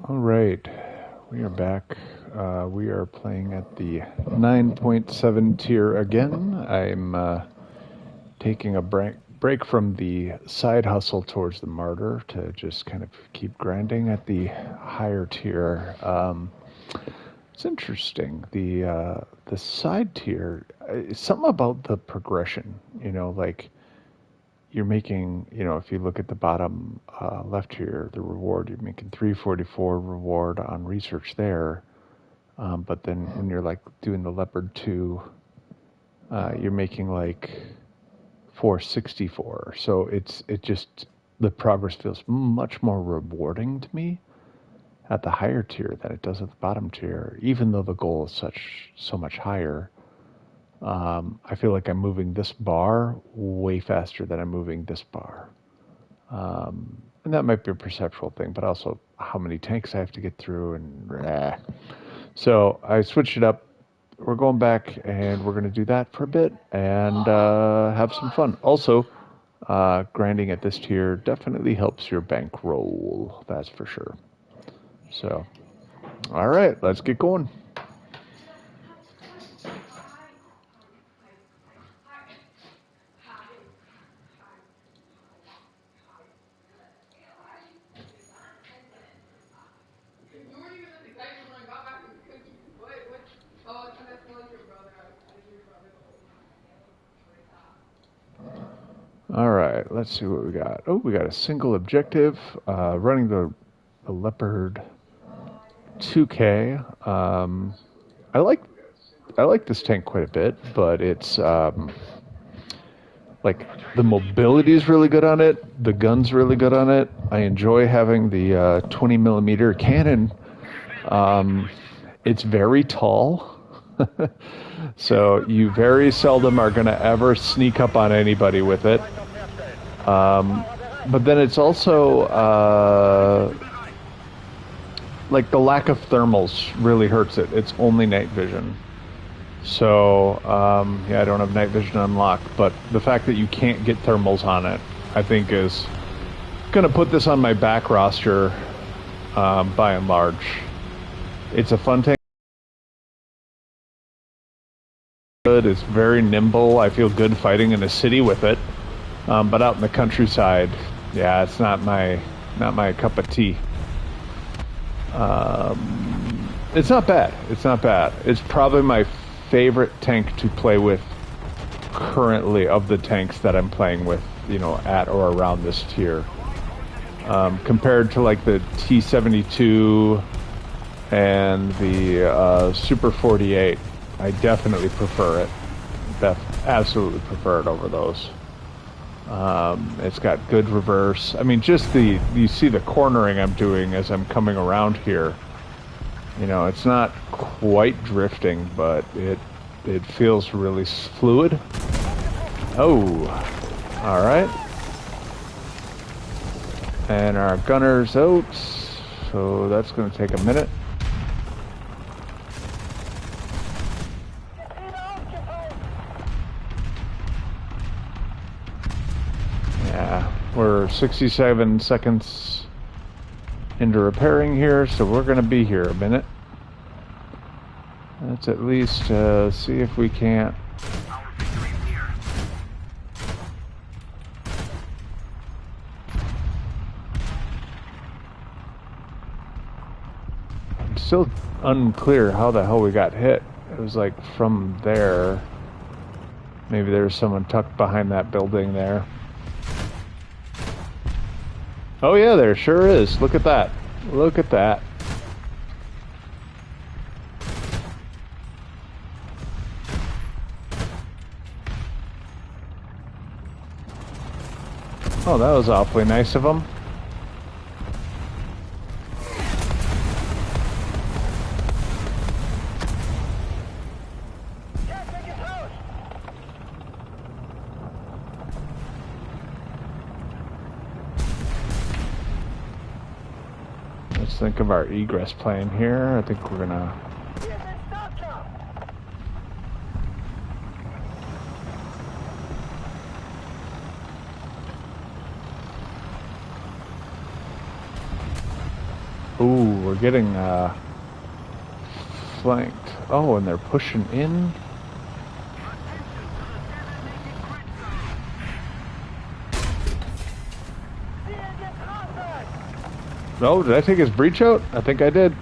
All right, we are back. We are playing at the 9.7 tier again. I'm taking a break from the side hustle towards the martyr to just kind of keep grinding at the higher tier. It's interesting. The side tier, something about the progression. Like you're making, if you look at the bottom left here, the reward, you're making 344 reward on research there. But then when you're like doing the Leopard 2, you're making like 464. So the progress feels much more rewarding to me at the higher tier than it does at the bottom tier, even though the goal is so much higher. I feel like I'm moving this bar way faster than I'm moving this bar. And that might be a perceptual thing, but also how many tanks I have to get through and So I switched it up. We're going back and we're going to do that for a bit and have some fun. Also, grinding at this tier definitely helps your bankroll, that's for sure. So, all right, let's get going. All right, let's see what we got. Oh, we got a single objective, running the Leopard 2K. I like this tank quite a bit, but it's like the mobility is really good on it. The gun's really good on it. I enjoy having the 20 millimeter cannon. It's very tall. So you very seldom are going to ever sneak up on anybody with it. But then it's also like the lack of thermals really hurts it. It's only night vision. So yeah, I don't have night vision unlocked, but the fact that you can't get thermals on it, I think is going to put this on my back roster by and large. It's a fun tank. It's very nimble. I feel good fighting in a city with it, but out in the countryside, yeah, it's not my cup of tea. It's not bad. It's not bad. It's probably my favorite tank to play with currently of the tanks that I'm playing with, at or around this tier. Compared to like the T-72 and the Super 48. I definitely prefer it. Absolutely prefer it over those. It's got good reverse. I mean, you see the cornering I'm doing as I'm coming around here. It's not quite drifting, but it feels really fluid. Oh, all right. And our gunner's out, so that's going to take a minute. We're 67 seconds into repairing here, so we're going to be here a minute. Let's at least see if we can't. I'm still unclear how the hell we got hit. It was like from there. Maybe there's someone tucked behind that building there. Oh yeah, there sure is. Look at that. Look at that. Oh, that was awfully nice of them. Let's think of our egress plan here. I think we're gonna... Ooh, we're getting flanked. Oh, and they're pushing in. Oh, did I take his breach out? I think I did.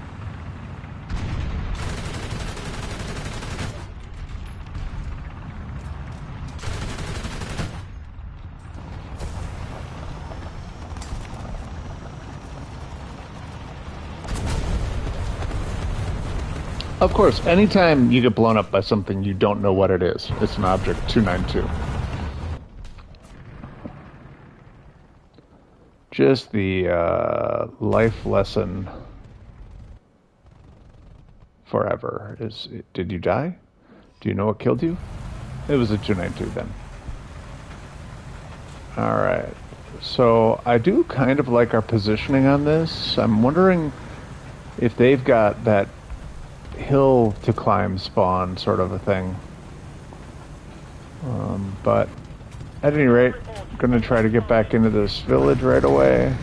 Of course, anytime you get blown up by something, you don't know what it is. It's an Object 292. Just the life lesson forever is, did you die? Do you know what killed you? It was a 292 then. Alright. So I do kind of like our positioning on this. I'm wondering if they've got that hill to climb spawn sort of a thing. But at any rate, I'm going to try to get back into this village right away.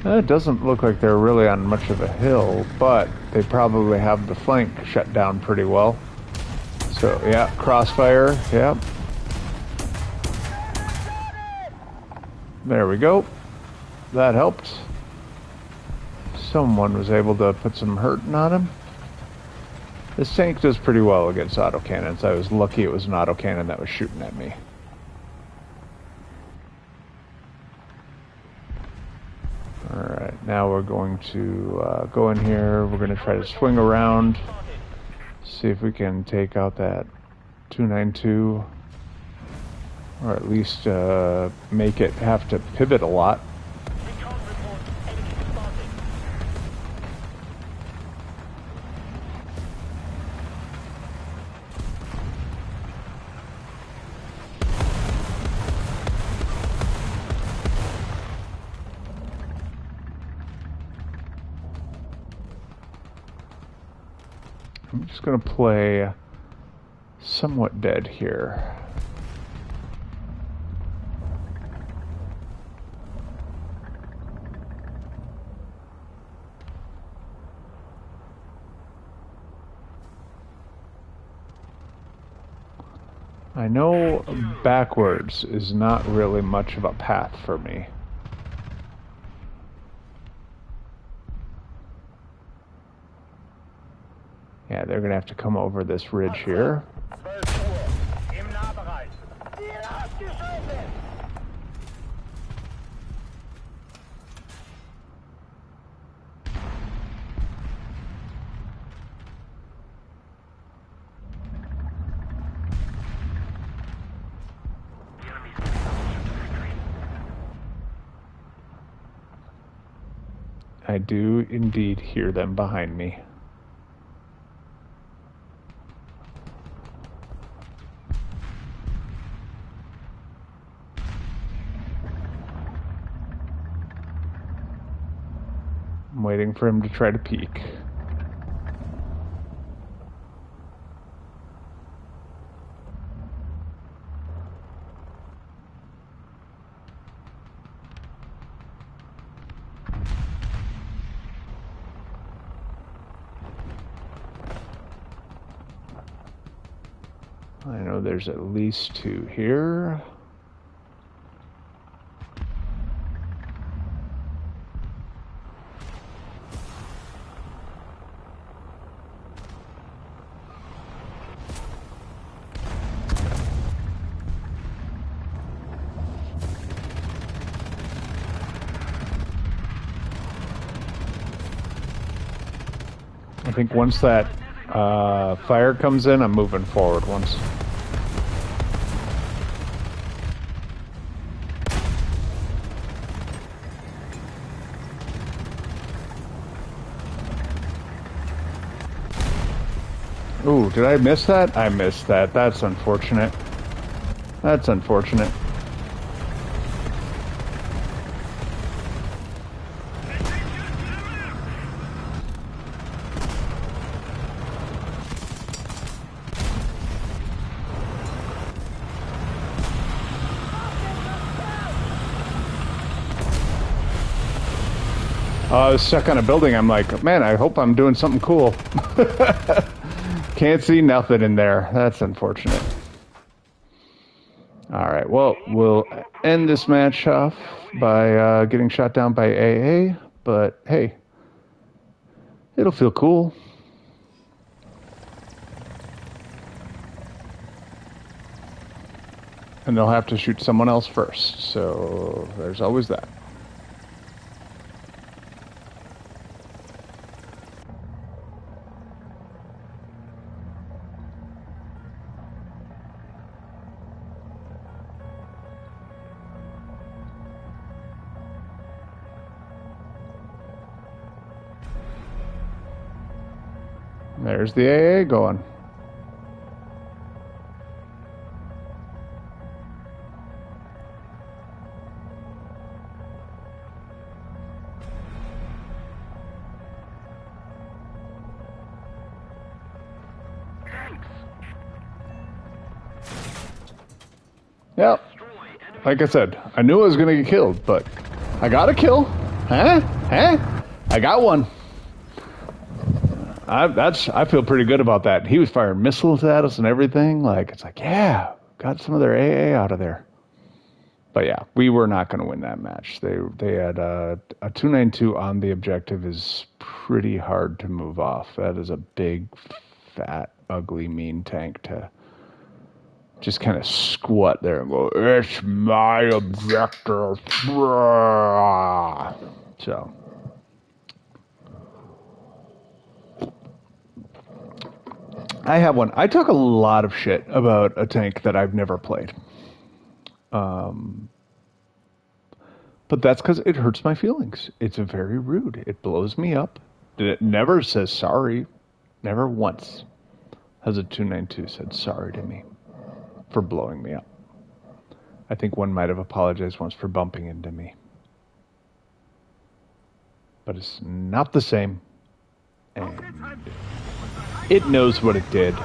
It doesn't look like they're really on much of a hill, but they probably have the flank shut down pretty well. So, yeah, crossfire, yeah. There we go. That helped. Someone was able to put some hurting on him. This tank does pretty well against autocannons. I was lucky it was an autocannon that was shooting at me. Alright, now we're going to go in here. We're going to try to swing around. See if we can take out that 292. Or at least make it have to pivot a lot. I'm just going to play somewhat dead here. I know backwards is not really much of a path for me. Yeah, they're gonna have to come over this ridge here. I do indeed hear them behind me. I'm waiting for him to try to peek. I know there's at least two here. I think once that fire comes in, I'm moving forward once. Ooh, did I miss that? I missed that. That's unfortunate. That's unfortunate. I was stuck on a building. I'm like, man, I hope I'm doing something cool. Can't see nothing in there. That's unfortunate. All right, well, we'll end this match off by getting shot down by AA, but hey, it'll feel cool. And they'll have to shoot someone else first, so there's always that. There's the AA going. Yep. Like I said, I knew I was going to get killed, but I got a kill. Huh? I got one. I feel pretty good about that. He was firing missiles at us and everything. Like, it's like, yeah, got some of their AA out of there. But yeah, we were not going to win that match. They had a 292 on the objective is pretty hard to move off. That is a big, fat, ugly, mean tank to just kind of squat there and go, it's my objective. So. I have one. I talk a lot of shit about a tank that I've never played. But that's because it hurts my feelings. It's very rude. It blows me up. It never says sorry. Never once has a 292 said sorry to me for blowing me up. I think one might have apologized once for bumping into me. But it's not the same. And it knows what it did.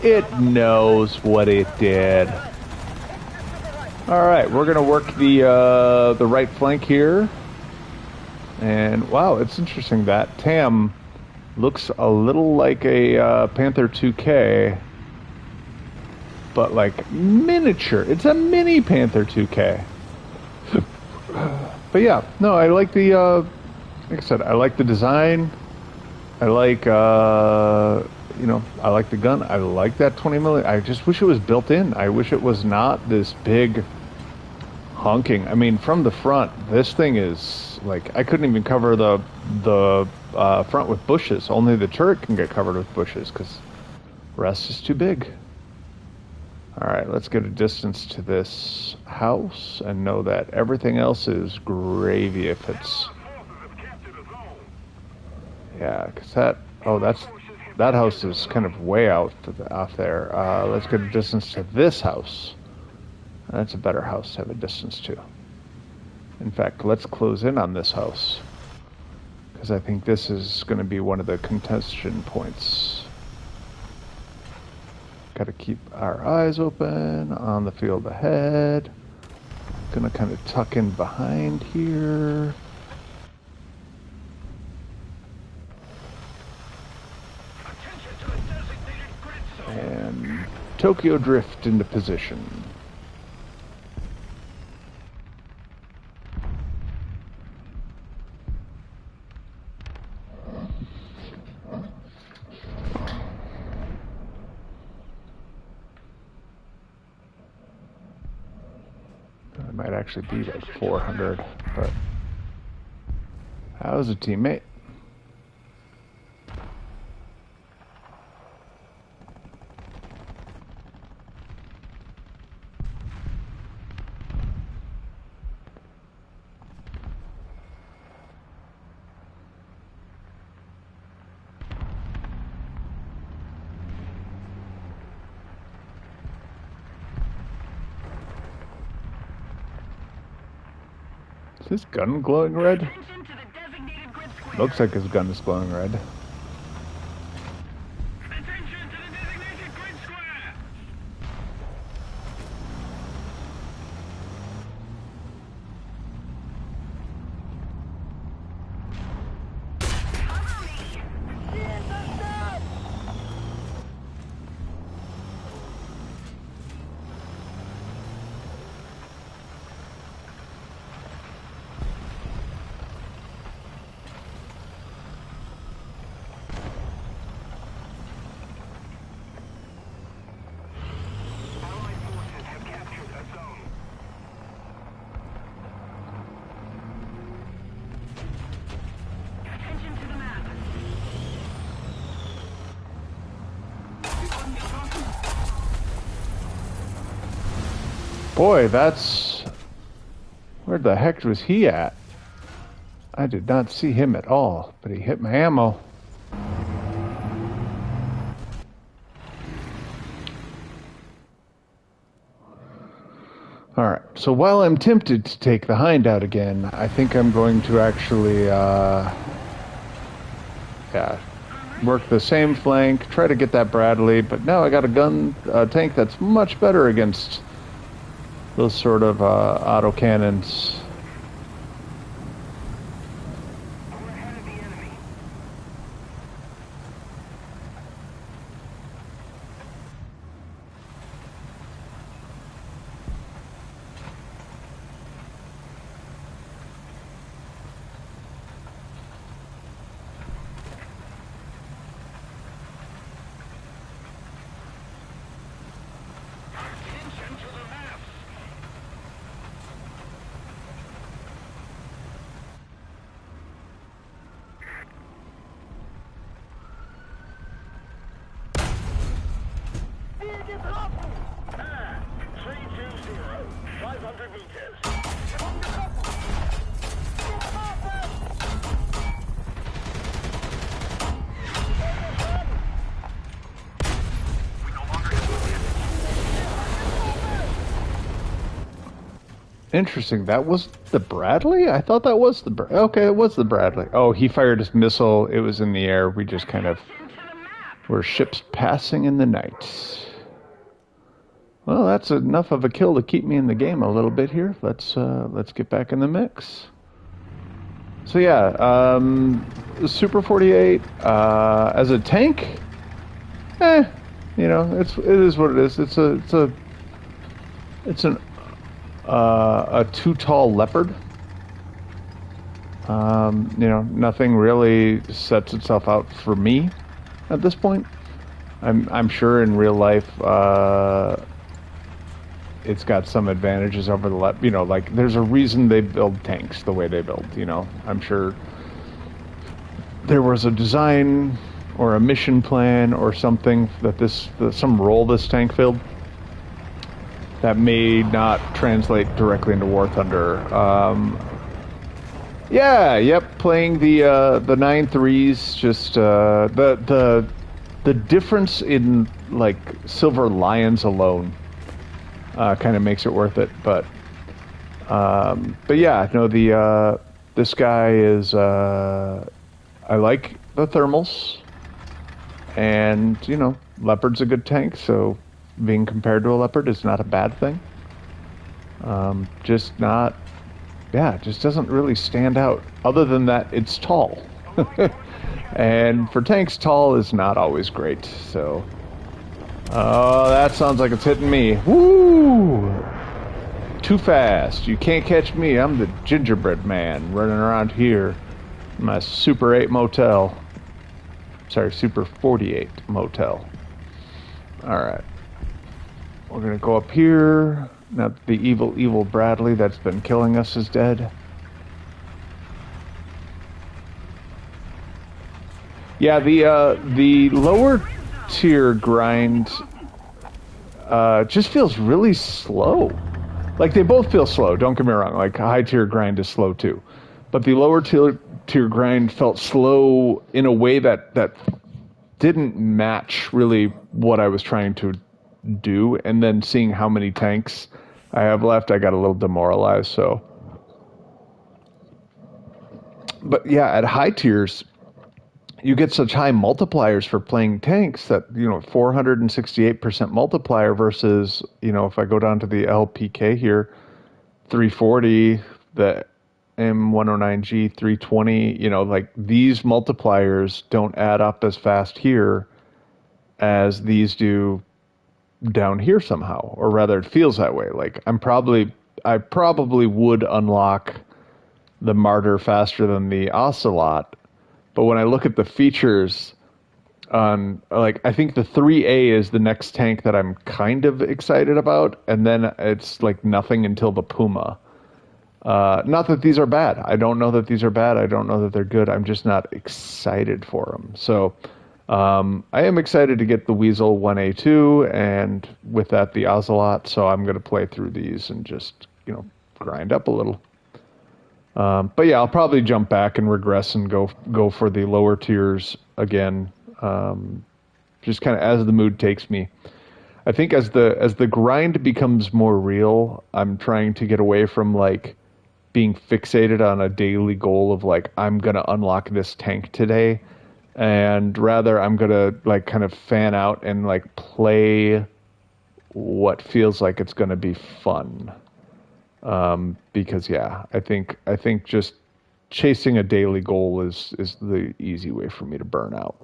It knows what it did. All right, we're gonna work the right flank here. And wow, it's interesting that TAM looks a little like a Panther 2K, but like miniature. It's a mini Panther 2K. But yeah, no, I like the like I said, I like the design. I like I like the gun. I like that 20 millimeter. I just wish it was built in. I wish it was not this big honking. I mean, from the front, this thing is like I couldn't even cover the front with bushes. Only the turret can get covered with bushes because the rest is too big. All right, let's get a distance to this house and know that everything else is gravy if it's. Yeah, because that house is kind of way off there. Let's get a distance to this house. That's a better house to have a distance to. In fact, let's close in on this house, because I think this is going to be one of the contention points. Got to keep our eyes open on the field ahead. Gonna kind of tuck in behind here. And Tokyo Drift into position. It might actually be like 400, but how's a teammate? Is his gun glowing red? Looks like his gun is glowing red. Boy, that's... Where the heck was he at? I did not see him at all, but he hit my ammo. Alright, so while I'm tempted to take the Hind out again, I think I'm going to actually, work the same flank, try to get that Bradley, but now I got a tank that's much better against those sort of autocannons. Interesting. That was the Bradley? I thought that was the okay, it was the Bradley. Oh, he fired his missile. It was in the air. We just kind of were ships passing in the night. Well, that's enough of a kill to keep me in the game a little bit here. Let's get back in the mix. So yeah, Super 48 as a tank, you know, it is what it is. It's a too tall Leopard. You know, nothing really sets itself out for me at this point. I'm sure in real life, it's got some advantages over the you know, like there's a reason they build tanks the way they build. You know, I'm sure there was a design or a mission plan or something that some role this tank filled that may not translate directly into War Thunder. Yeah, yep, playing the 9.3s, just the difference in like Silver Lions alone kind of makes it worth it. But yeah, no, this guy is I like the thermals, and you know, Leopard's a good tank, so being compared to a Leopard is not a bad thing. Just doesn't really stand out. Other than that, it's tall. And for tanks, tall is not always great, so... Oh, that sounds like it's hitting me. Woo! Too fast. You can't catch me. I'm the gingerbread man running around here in my Super 8 motel. Sorry, Super 48 motel. Alright. We're gonna go up here. Now the evil Bradley that's been killing us is dead. Yeah, the lower tier grind just feels really slow. Like, they both feel slow, don't get me wrong. Like, high tier grind is slow too. But the lower tier grind felt slow in a way that didn't match really what I was trying to do. And then seeing how many tanks I have left, I got a little demoralized, so. But yeah, at high tiers, you get such high multipliers for playing tanks that, you know, 468% multiplier versus, you know, if I go down to the LPK here, 340, the M109G 320, you know, like these multipliers don't add up as fast here as these do down here somehow, or rather it feels that way. Like I probably would unlock the Martyr faster than the Ocelot, but when I look at the features on, like, I think the 3A is the next tank that I'm kind of excited about, and then it's like nothing until the Puma. Not that these are bad. I don't know that these are bad. I don't know that they're good. I'm just not excited for them. So I am excited to get the Weasel 1A2 and with that the Ocelot, so I'm going to play through these and just, grind up a little. But yeah, I'll probably jump back and regress and go for the lower tiers again, just kind of as the mood takes me. I think as the grind becomes more real, I'm trying to get away from like being fixated on a daily goal of like I'm gonna unlock this tank today, and rather I'm gonna like kind of fan out and like play what feels like it's gonna be fun. Because yeah, I think just chasing a daily goal is the easy way for me to burn out.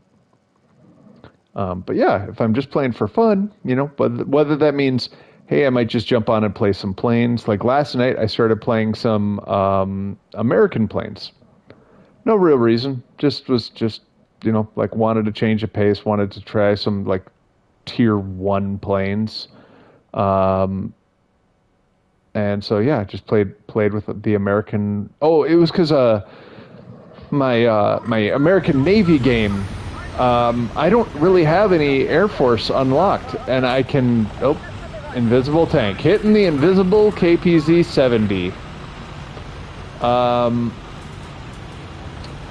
But yeah, if I'm just playing for fun, but whether that means, hey, I might just jump on and play some planes. Like last night, I started playing some American planes. No real reason. Just like wanted to change the pace, wanted to try some like tier 1 planes. And so yeah, just played with the American. Oh, it was because my American Navy game. I don't really have any Air Force unlocked, and I can. Oh, invisible tank hitting the invisible KPZ-70.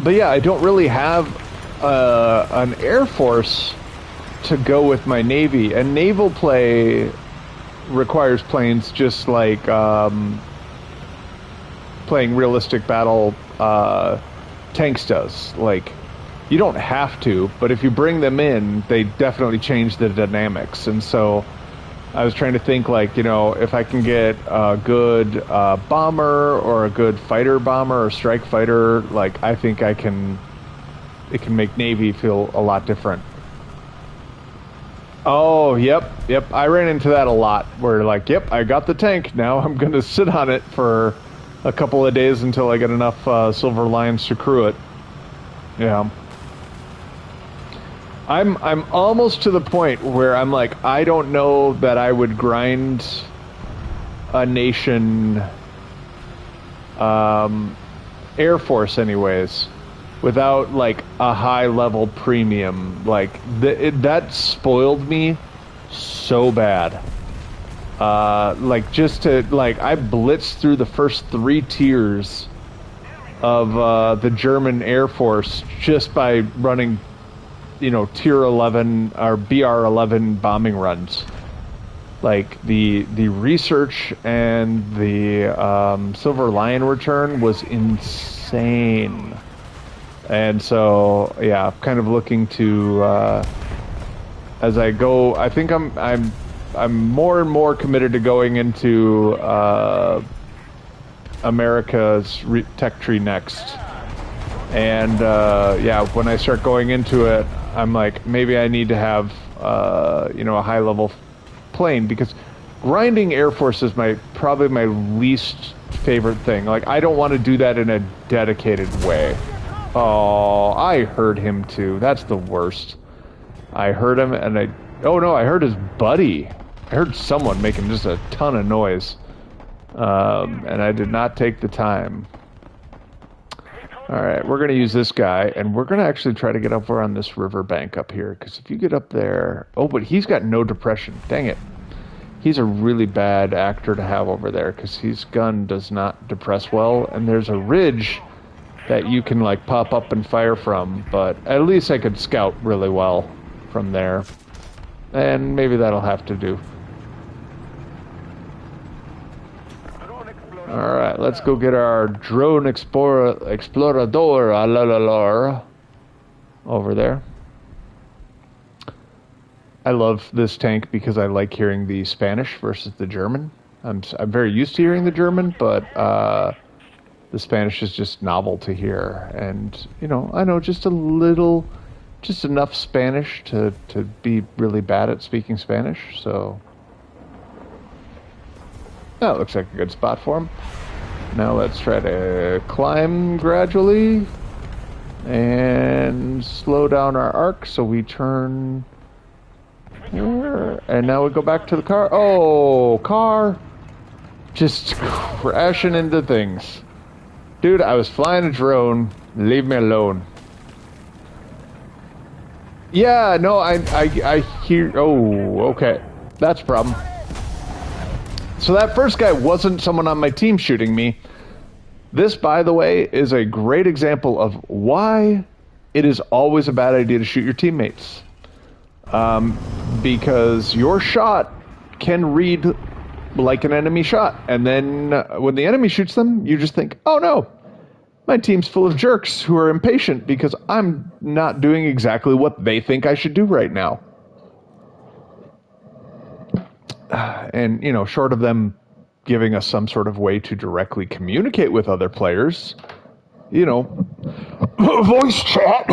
But yeah, I don't really have an Air Force to go with my Navy, and naval play requires planes just like playing realistic battle tanks does. Like, you don't have to, but if you bring them in, they definitely change the dynamics. And so I was trying to think like, if I can get a good bomber or a good fighter bomber or strike fighter, like I think it can make Navy feel a lot different. Oh, yep. I ran into that a lot where like, yep, I got the tank. Now I'm going to sit on it for a couple of days until I get enough Silver Lions to crew it. Yeah. I'm almost to the point where I'm like, I don't know that I would grind a nation Air Force anyways without like a high level premium. Like that spoiled me so bad. Like just to like I blitzed through the first 3 tiers of the German Air Force just by running tier 11 or BR-11 bombing runs. Like the research and the Silver Lion return was insane. And so yeah, I'm kind of looking to as I go. I think I'm more and more committed to going into America's tech tree next. And yeah, when I start going into it, I'm like, maybe I need to have a high level plane, because grinding Air Force is probably my least favorite thing. Like, I don't want to do that in a dedicated way. Oh, I heard him too. That's the worst. I heard him, and I heard his buddy. I heard someone making just a ton of noise, and I did not take the time. All right, we're going to use this guy, and we're going to actually try to get up on this riverbank up here, because if you get up there... Oh, but he's got no depression. Dang it. He's a really bad actor to have over there, because his gun does not depress well, and there's a ridge that you can, like, pop up and fire from, but at least I could scout really well from there. And maybe that'll have to do. Alright, let's go get our drone explorador over there. I love this tank because I like hearing the Spanish versus the German. I'm very used to hearing the German, but the Spanish is just novel to hear. And, I know just enough Spanish to be really bad at speaking Spanish, so... That looks like a good spot for him. Now let's try to climb gradually and slow down our arc so we turn here. And now we go back to the car. Oh, car! Just crashing into things. Dude, I was flying a drone. Leave me alone. Yeah, no, I hear... Oh, okay. That's a problem. So that first guy wasn't someone on my team shooting me. This, by the way, is a great example of why it is always a bad idea to shoot your teammates. Because your shot can read like an enemy shot. And then when the enemy shoots them, you just think, oh no, my team's full of jerks who are impatient because I'm not doing exactly what they think I should do right now. And, you know, short of them giving us some sort of way to directly communicate with other players, you know, voice chat.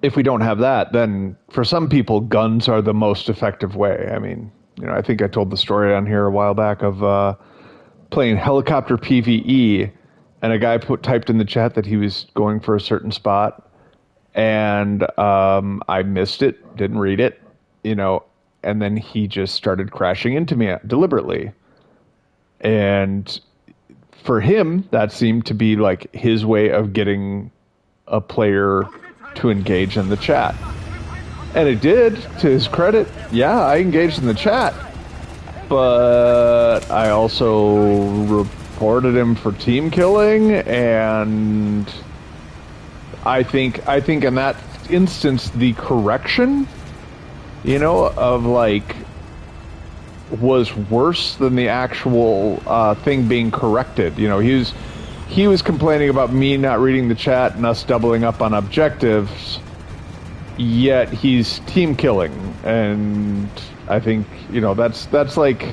If we don't have that, then for some people, guns are the most effective way. I mean, you know, I think I told the story on here a while back of playing helicopter PvE, and a guy typed in the chat that he was going for a certain spot. And I missed it, didn't read it, you know, and then he just started crashing into me deliberately. And for him, that seemed to be like his way of getting a player to engage in the chat. And it did, to his credit. Yeah, I engaged in the chat. But I also reported him for team killing, and... I think in that instance, the correction, you know, of like, was worse than the actual thing being corrected. You know, he was complaining about me not reading the chat and us doubling up on objectives, yet he's team killing. And I think, you know, that's like,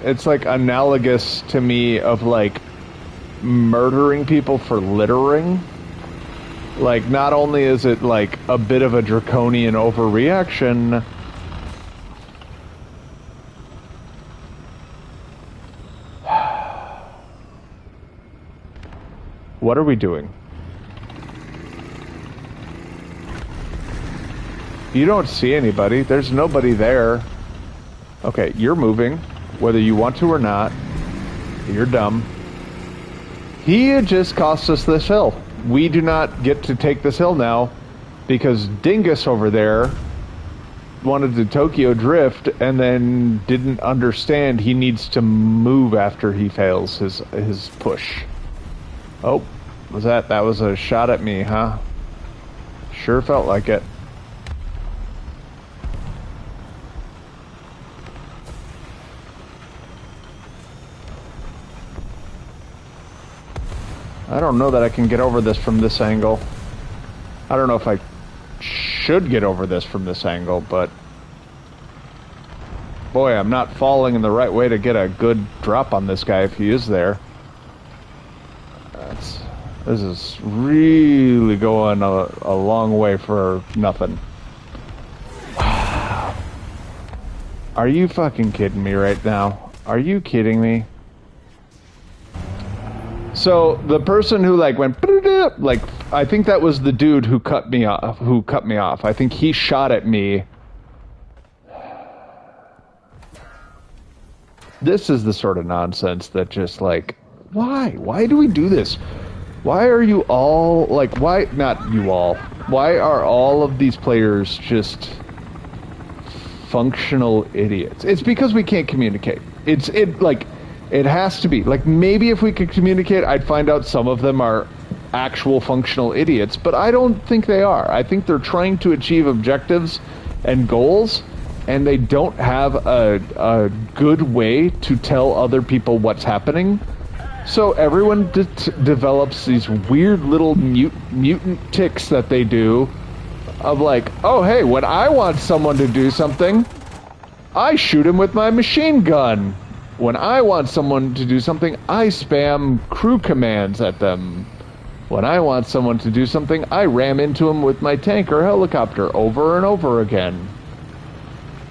it's like analogous to me of like, murdering people for littering. Like, not only is it like a bit of a draconian overreaction, what are we doing? You don't see anybody. There's nobody there. Okay, you're moving, whether you want to or not. You're dumb. He just cost us this hill. We do not get to take this hill now because Dingus over there wanted to Tokyo drift and then didn't understand he needs to move after he fails his push. Oh, that was a shot at me, huh? Sure felt like it. I don't know that I can get over this from this angle. I don't know if I should get over this from this angle, but... Boy, I'm not falling in the right way to get a good drop on this guy if he is there. This is really going a long way for nothing. Wow. Are you fucking kidding me right now? Are you kidding me? So the person who like went like, I think that was the dude who cut me off. I think he shot at me. This is the sort of nonsense that just like, why do we do this? Why are you all like, why not you all? Why are all of these players just functional idiots? It's because we can't communicate. It has to be. Like, maybe if we could communicate, I'd find out some of them are actual functional idiots, but I don't think they are. I think they're trying to achieve objectives and goals, and they don't have a good way to tell other people what's happening. So everyone develops these weird little mutant tics that they do of like, oh, hey, when I want someone to do something, I shoot him with my machine gun. When I want someone to do something, I spam crew commands at them. When I want someone to do something, I ram into them with my tank or helicopter over and over again.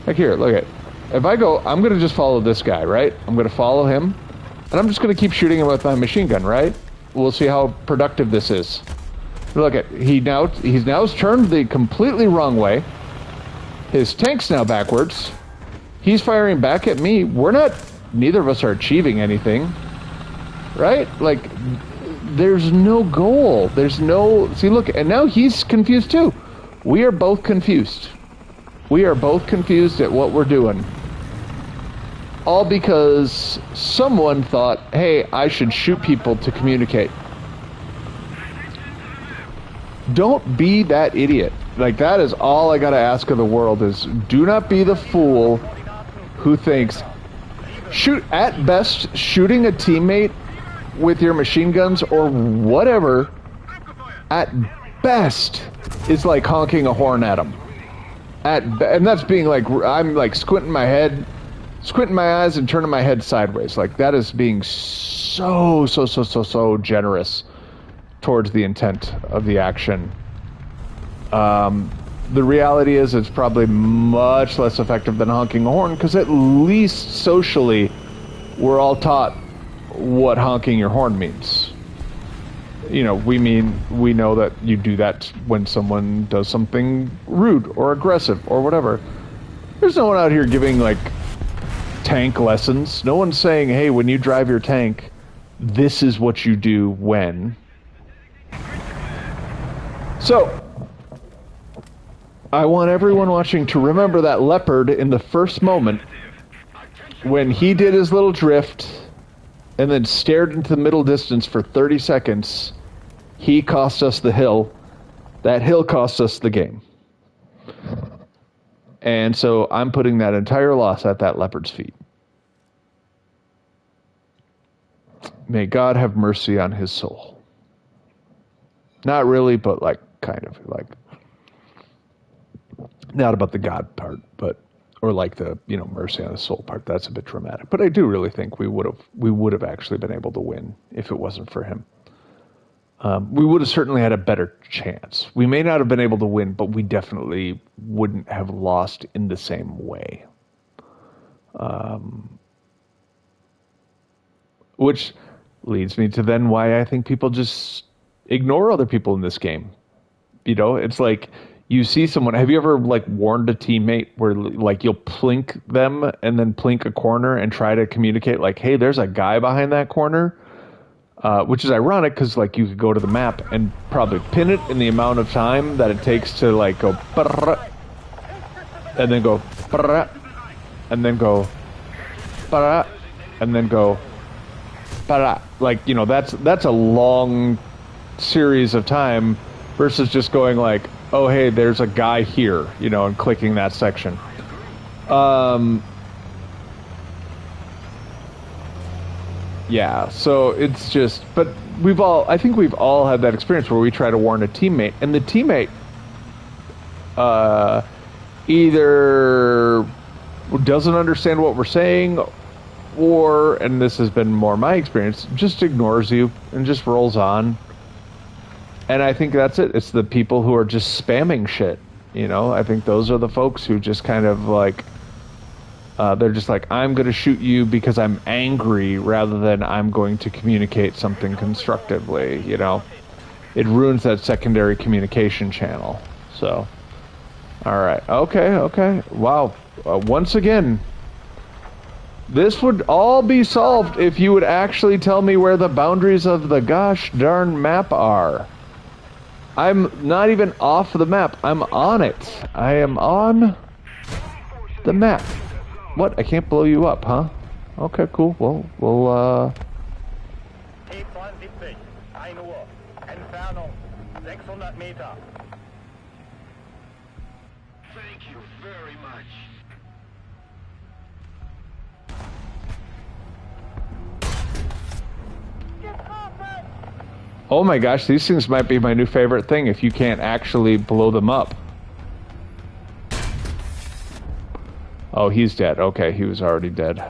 Like here, look at it. If I go, I'm going to just follow this guy, right? I'm going to follow him, and I'm just going to keep shooting him with my machine gun, right? We'll see how productive this is. Look at, he's now turned the completely wrong way. His tank's now backwards. He's firing back at me. Neither of us are achieving anything. right? Like, there's no goal. There's no... See, look, and now he's confused too. We are both confused. We are both confused at what we're doing. All because someone thought, hey, I should shoot people to communicate. Don't be that idiot. Like, that is all I gotta ask of the world is, do not be the fool who thinks, at best, shooting a teammate with your machine guns or whatever, at best, is like honking a horn at them. And that's being like, I'm like squinting my eyes and turning my head sideways. Like, that is being so generous towards the intent of the action. The reality is it's probably much less effective than honking a horn, because at least socially we're all taught what honking your horn means. You know, we know that you do that when someone does something rude or aggressive or whatever. There's no one out here giving like tank lessons. No one's saying, hey, when you drive your tank, this is what you do when. So, I want everyone watching to remember that Leopard in the first moment when he did his little drift and then stared into the middle distance for 30 seconds. He cost us the hill. That hill cost us the game. And so I'm putting that entire loss at that Leopard's feet. May God have mercy on his soul. Not really, but like, kind of, like, not about the God part, but, or like the, you know, mercy on his soul part. That's a bit dramatic. But I do really think we would have actually been able to win if it wasn't for him. We would have certainly had a better chance. We may not have been able to win, but we definitely wouldn't have lost in the same way. Which leads me to then why I think people just ignore other people in this game. You know, it's like you see someone. Have you ever like warned a teammate where like you'll plink them and then plink a corner and try to communicate like, hey, there's a guy behind that corner? Which is ironic because like you could go to the map and probably pin it in the amount of time that it takes to like go and then go and then go and then go like, you know, that's a long series of time versus just going like, oh hey, there's a guy here, you know, and clicking that section. Yeah, so it's just, but I think we've all had that experience where we try to warn a teammate, and the teammate either doesn't understand what we're saying, or, and this has been more my experience, just ignores you and just rolls on. And I think that's it. It's the people who are just spamming shit, you know? I think those are the folks who just kind of like, they're just like, I'm going to shoot you because I'm angry rather than I'm going to communicate something constructively, you know? It ruins that secondary communication channel. So, all right. Okay. Wow. Once again, this would all be solved if you would actually tell me where the boundaries of the gosh darn map are. I'm not even off the map. I'm on it. I am on the map. What? I can't blow you up, huh? Okay, cool. Well, we'll, T72, 1 Uhr, Entfernung 600 Meter. Thank you very much. oh my gosh, these things might be my new favorite thing if you can't actually blow them up. Oh, he's dead. Okay, he was already dead.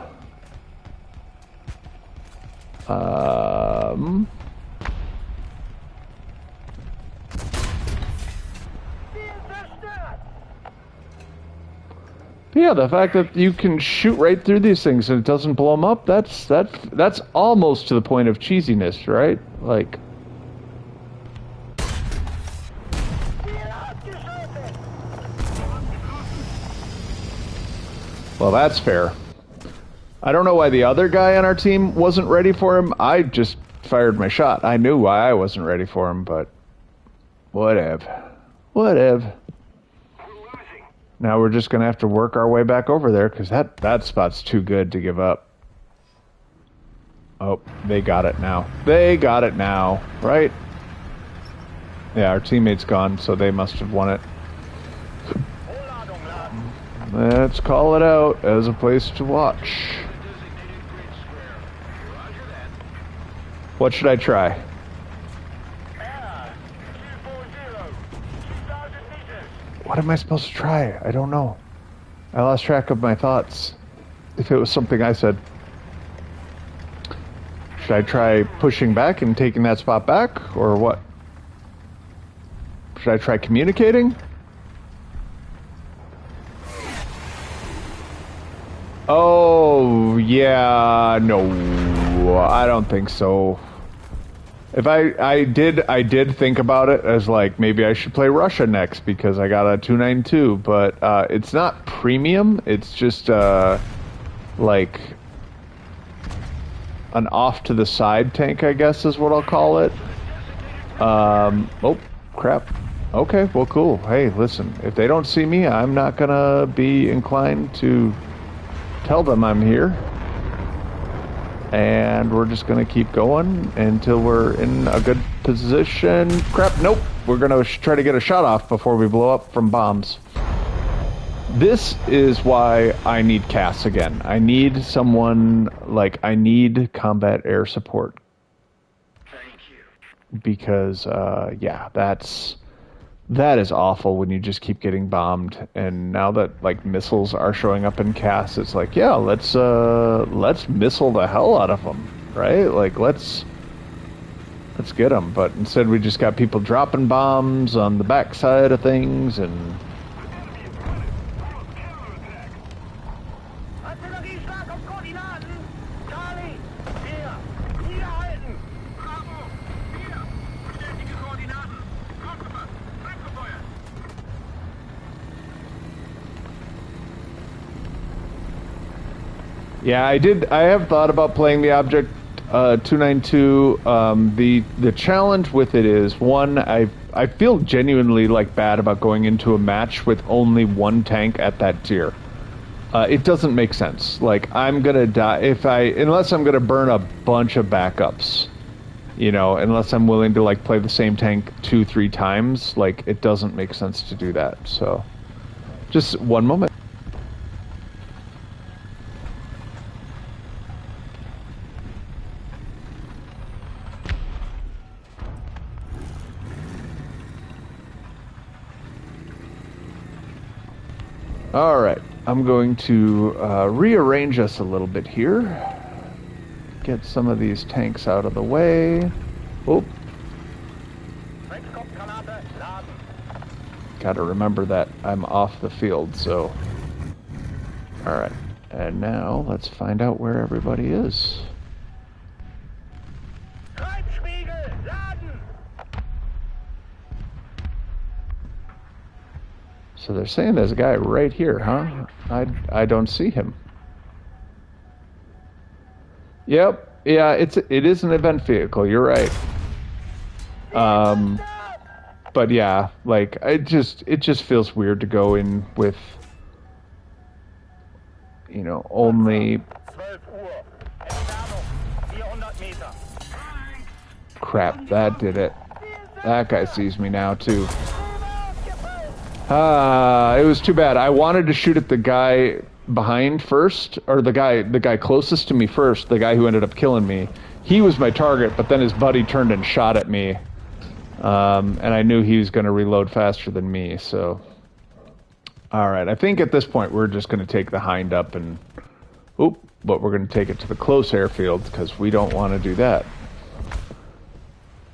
Yeah, the fact that you can shoot right through these things and it doesn't blow them up, that's almost to the point of cheesiness, right? Like, well, that's fair. I don't know why the other guy on our team wasn't ready for him. I just fired my shot. I knew why I wasn't ready for him, but whatever. Whatever. Now we're just going to have to work our way back over there because that spot's too good to give up. Oh, they got it now. They got it now, right? Yeah, our teammate's gone, so they must have won it. Let's call it out as a place to watch. What should I try? What am I supposed to try? I don't know. I lost track of my thoughts. If it was something I said. Should I try pushing back and taking that spot back, or what? Should I try communicating? Oh, yeah, no, I don't think so. If I did think about it as like maybe I should play Russia next because I got a 292, but it's not premium. It's just like an off to the side tank, I guess is what I'll call it. Oh crap. Okay, well cool. Hey, listen, if they don't see me, I'm not gonna be inclined to tell them I'm here. And we're just gonna keep going until we're in a good position. Crap, nope. We're gonna try to get a shot off before we blow up from bombs. This is why I need CAS again. I need someone, like, I need combat air support. Thank you. Because, yeah, that is awful when you just keep getting bombed. And now that like missiles are showing up in CAS, it's like, yeah, let's missile the hell out of them, right? Like let's get them. But instead, we just got people dropping bombs on the backside of things, and yeah, I have thought about playing the Object 292. The challenge with it is, one, I feel genuinely like bad about going into a match with only one tank at that tier. It doesn't make sense. Like, I'm gonna die unless I'm gonna burn a bunch of backups. You know, unless I'm willing to like play the same tank 2-3 times, like it doesn't make sense to do that. So, just one moment. Alright, I'm going to rearrange us a little bit here. Get some of these tanks out of the way. Oh. Gotta remember that I'm off the field, so... Alright, and now let's find out where everybody is. So they're saying there's a guy right here, huh? I don't see him. Yep, yeah, it is an event vehicle. You're right. But yeah, like it just feels weird to go in with, you know, only. Crap, that did it. That guy sees me now too. It was too bad. I wanted to shoot at the guy behind first, or the guy closest to me first, the guy who ended up killing me. He was my target, but then his buddy turned and shot at me. And I knew he was going to reload faster than me, so... Alright, I think at this point we're just going to take the Hind up and... Oop, but we're going to take it to the close airfield, because we don't want to do that.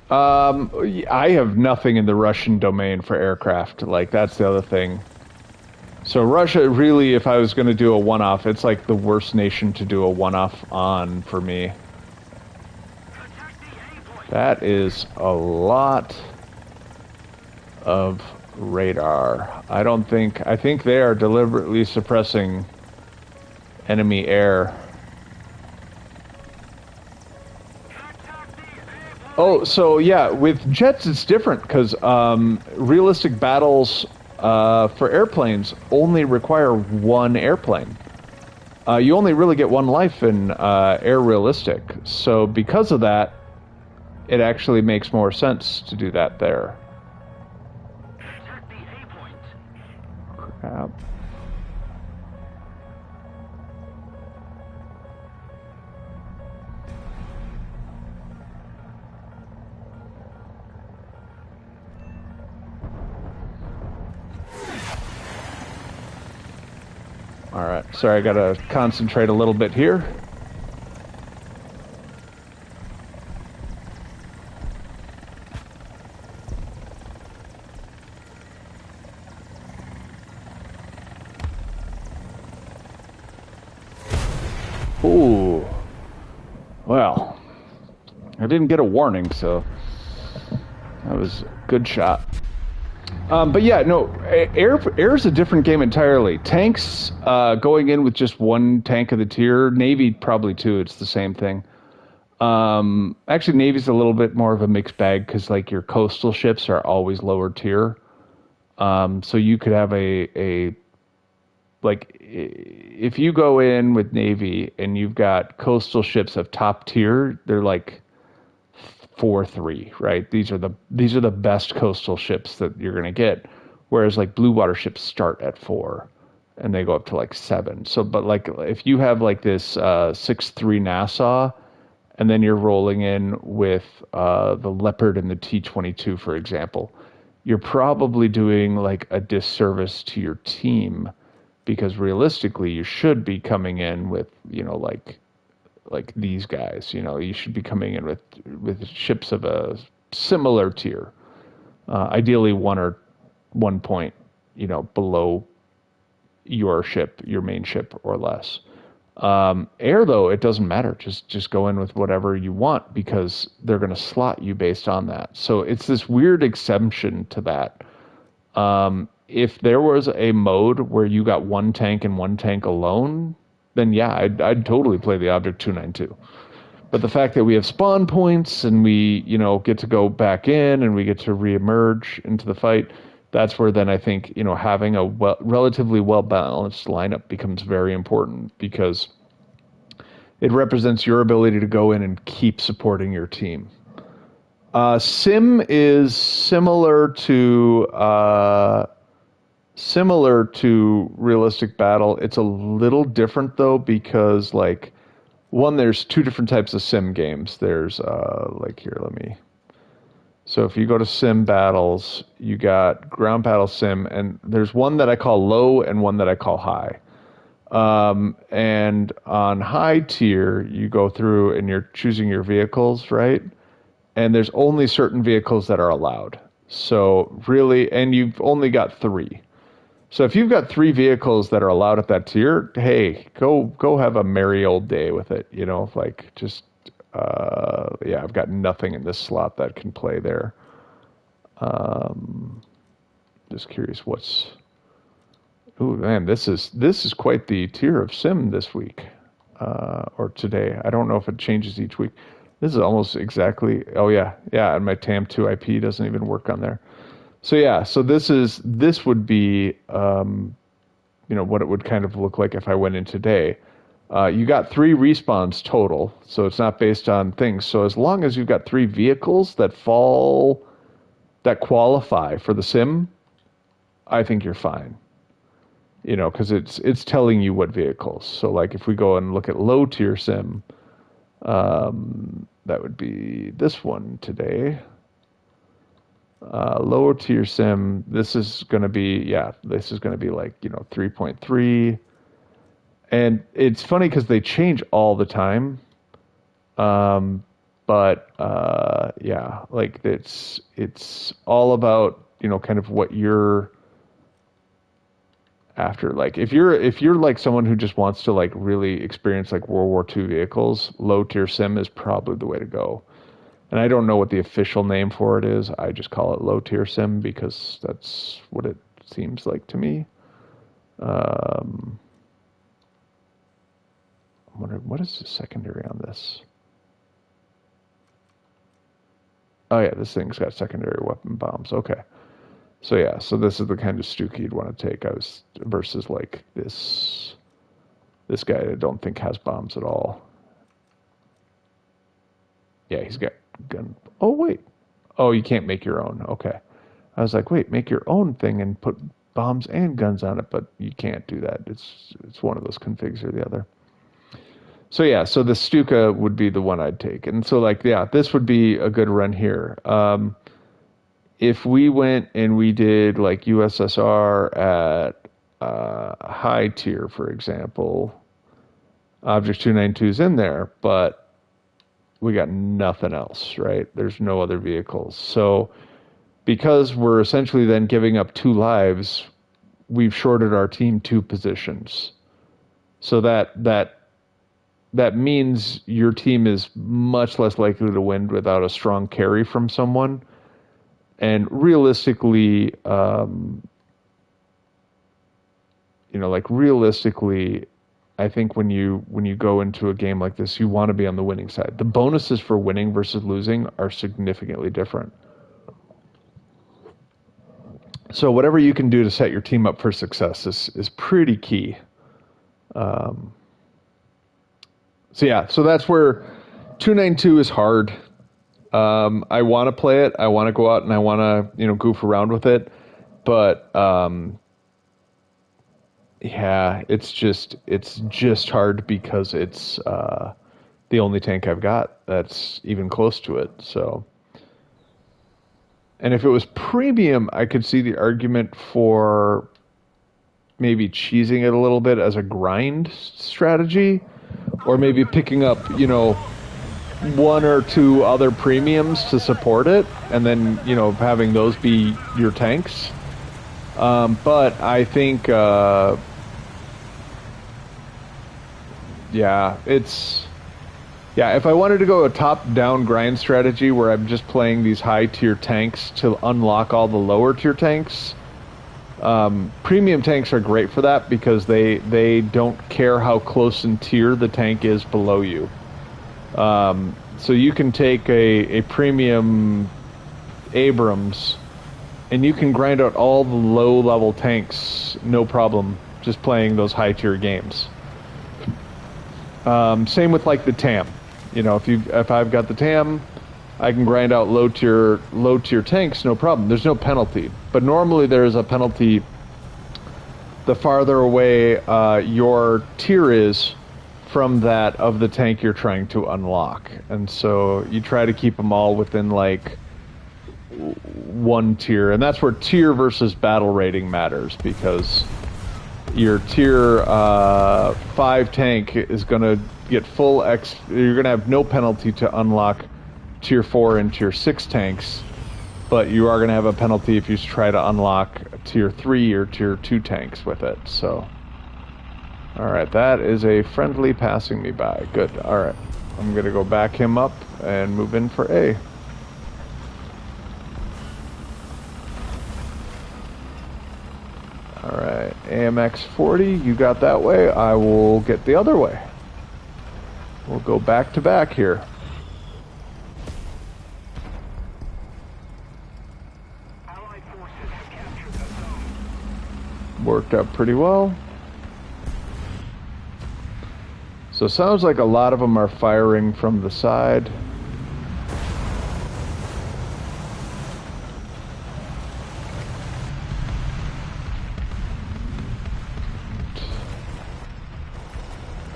I have nothing in the Russian domain for aircraft. Like, that's the other thing. So Russia, really, if I was going to do a one-off, it's like the worst nation to do a one-off on for me. That is a lot of radar. I think they are deliberately suppressing enemy air. Oh, so yeah, with jets it's different because realistic battles for airplanes only require one airplane. You only really get one life in air realistic. So because of that, it actually makes more sense to do that there. Attack the A point. Crap. All right. Sorry, I gotta concentrate a little bit here. Ooh. Well, I didn't get a warning, so that was a good shot. But yeah, no, air is a different game entirely. Tanks, going in with just one tank of the tier, Navy probably too. It's the same thing. Actually, Navy's a little bit more of a mixed bag because like your coastal ships are always lower tier. So you could have a like if you go in with Navy and you've got coastal ships of top tier, they're like 4-3, right? These are the best coastal ships that you're gonna get. Whereas like blue water ships start at 4 and they go up to like 7. So but like if you have like this 6-3 Nassau and then you're rolling in with the Leopard and the T-22, for example, you're probably doing like a disservice to your team because realistically you should be coming in with, like these guys. You should be coming in with ships of a similar tier, ideally 1 point, below your ship, your main ship, or less. Air though, it doesn't matter. Just go in with whatever you want because they're going to slot you based on that. So it's this weird exemption to that. If there was a mode where you got one tank and one tank alone, then yeah, I'd totally play the Object 292. But the fact that we have spawn points and we, get to go back in and we get to reemerge into the fight, that's where then I think, having a relatively well balanced lineup becomes very important because it represents your ability to go in and keep supporting your team. Sim is similar to realistic battle. It's a little different though because like one, there's two different types of sim games. There's like here, let me. So if you go to sim battles, you got ground battle sim, and there's one that I call low and one that I call high. And on high tier, you go through and you're choosing your vehicles, right? And there's only certain vehicles that are allowed. So really, and you've only got three. So if you've got three vehicles that are allowed at that tier, hey, go have a merry old day with it. Like just yeah, I've got nothing in this slot that can play there. Just curious what's. Ooh, man, this is quite the tier of sim this week, or today. I don't know if it changes each week. This is almost exactly. Oh yeah, yeah, and my TAM2 IP doesn't even work on there. So yeah, so this would be what it would kind of look like if I went in today. You got 3 respawns total, so it's not based on things. So as long as you've got 3 vehicles that qualify for the sim, I think you're fine. Because it's telling you what vehicles. So like if we go and look at low tier sim, that would be this one today. Lower tier sim, this is going to be like 3.3. And it's funny because they change all the time. But yeah, like it's all about kind of what you're after. Like if you're like someone who just wants to like really experience like World War II vehicles, low tier sim is probably the way to go. And I don't know what the official name for it is. I just call it low tier sim because that's what it seems like to me. I'm wondering what is the secondary on this. Oh yeah, this thing's got secondary weapon bombs. Okay. So yeah, so this is the kind of Stuka you'd want to take. I was versus like this guy I don't think has bombs at all. Yeah, he's got gun. Oh wait. Oh, you can't make your own. Okay. I was like, wait, make your own thing and put bombs and guns on it, but you can't do that. It's one of those configs or the other. So yeah, so the Stuka would be the one I'd take, and so like yeah, this would be a good run here. If we went and we did like USSR at high tier, for example, Object 292 is in there, but we got nothing else, right? There's no other vehicles. So because we're essentially then giving up 2 lives, we've shorted our team 2 positions. So that means your team is much less likely to win without a strong carry from someone. And realistically, realistically, I think when you go into a game like this, you want to be on the winning side. The bonuses for winning versus losing are significantly different. So whatever you can do to set your team up for success is pretty key. So that's where 292 is hard. I want to play it. I want to go out and I want to, goof around with it. But yeah, it's just hard because it's the only tank I've got that's even close to it. So, and if it was premium, I could see the argument for maybe cheesing it a little bit as a grind strategy, or maybe picking up, 1 or 2 other premiums to support it, and then, having those be your tanks. But I think, if I wanted to go a top-down grind strategy where I'm just playing these high-tier tanks to unlock all the lower-tier tanks, premium tanks are great for that because they don't care how close in tier the tank is below you. So you can take a premium Abrams and you can grind out all the low-level tanks, no problem, just playing those high-tier games. Same with like the TAM. If I've got the TAM, I can grind out low tier tanks, no problem. There's no penalty. But normally there is a penalty the farther away your tier is from that of the tank you're trying to unlock. And so you try to keep them all within like 1 tier. And that's where tier versus battle rating matters, because your tier 5 tank is going to get full X. You're going to have no penalty to unlock tier 4 and tier 6 tanks, but you are going to have a penalty if you try to unlock tier 3 or tier 2 tanks with it. So, alright, that is a friendly passing me by. Good, alright. I'm going to go back him up and move in for A. Alright, AMX 40, you got that way. I will get the other way. We'll go back to back here. Allied forces have captured the zone. Worked out pretty well. So it sounds like a lot of them are firing from the side.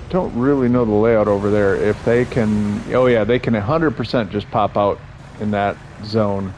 Don't really know the layout over there. If they can, oh yeah, they can 100% just pop out in that zone.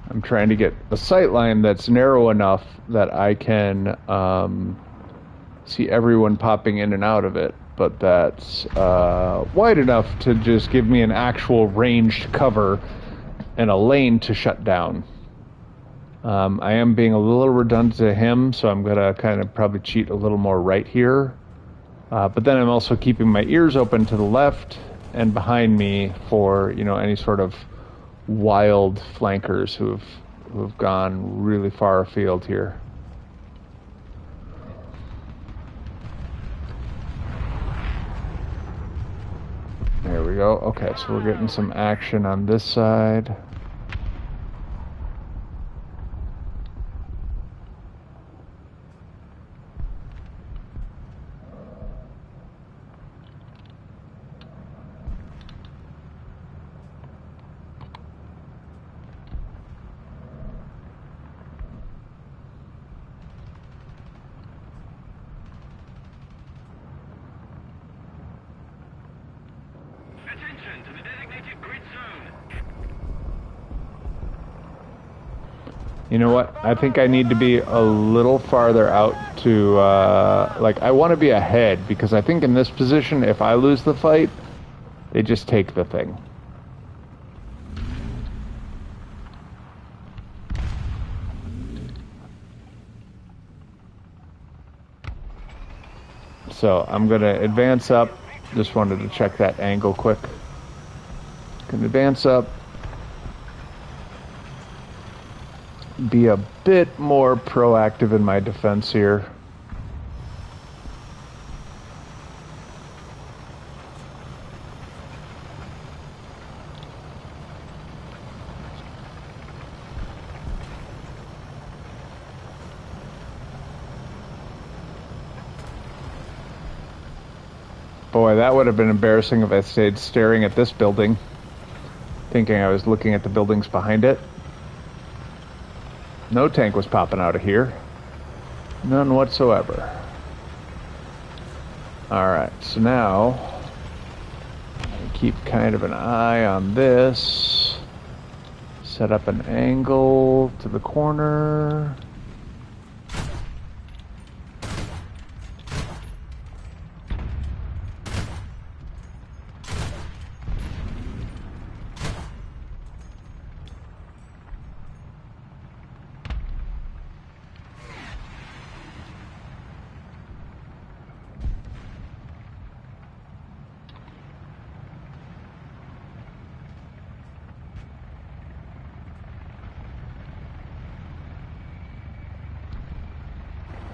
I'm trying to get a sight line that's narrow enough that I can see everyone popping in and out of it. but that's wide enough to just give me an actual ranged cover and a lane to shut down. I am being a little redundant to him, so I'm going to kind of probably cheat a little more right here. But then I'm also keeping my ears open to the left and behind me for, you know, any sort of wild flankers who've gone really far afield here. There we go. Okay, so we're getting some action on this side. Attention to the designated grid zone. You know what? I think I need to be a little farther out to, like, I want to be ahead, because I think in this position, if I lose the fight, they just take the thing. So I'm going to advance up. Just wanted to check that angle quick. Can advance up. Be a bit more proactive in my defense here. Boy, that would have been embarrassing if I stayed staring at this building, thinking I was looking at the buildings behind it. No tank was popping out of here. None whatsoever. Alright, so now keep kind of an eye on this. Set up an angle to the corner.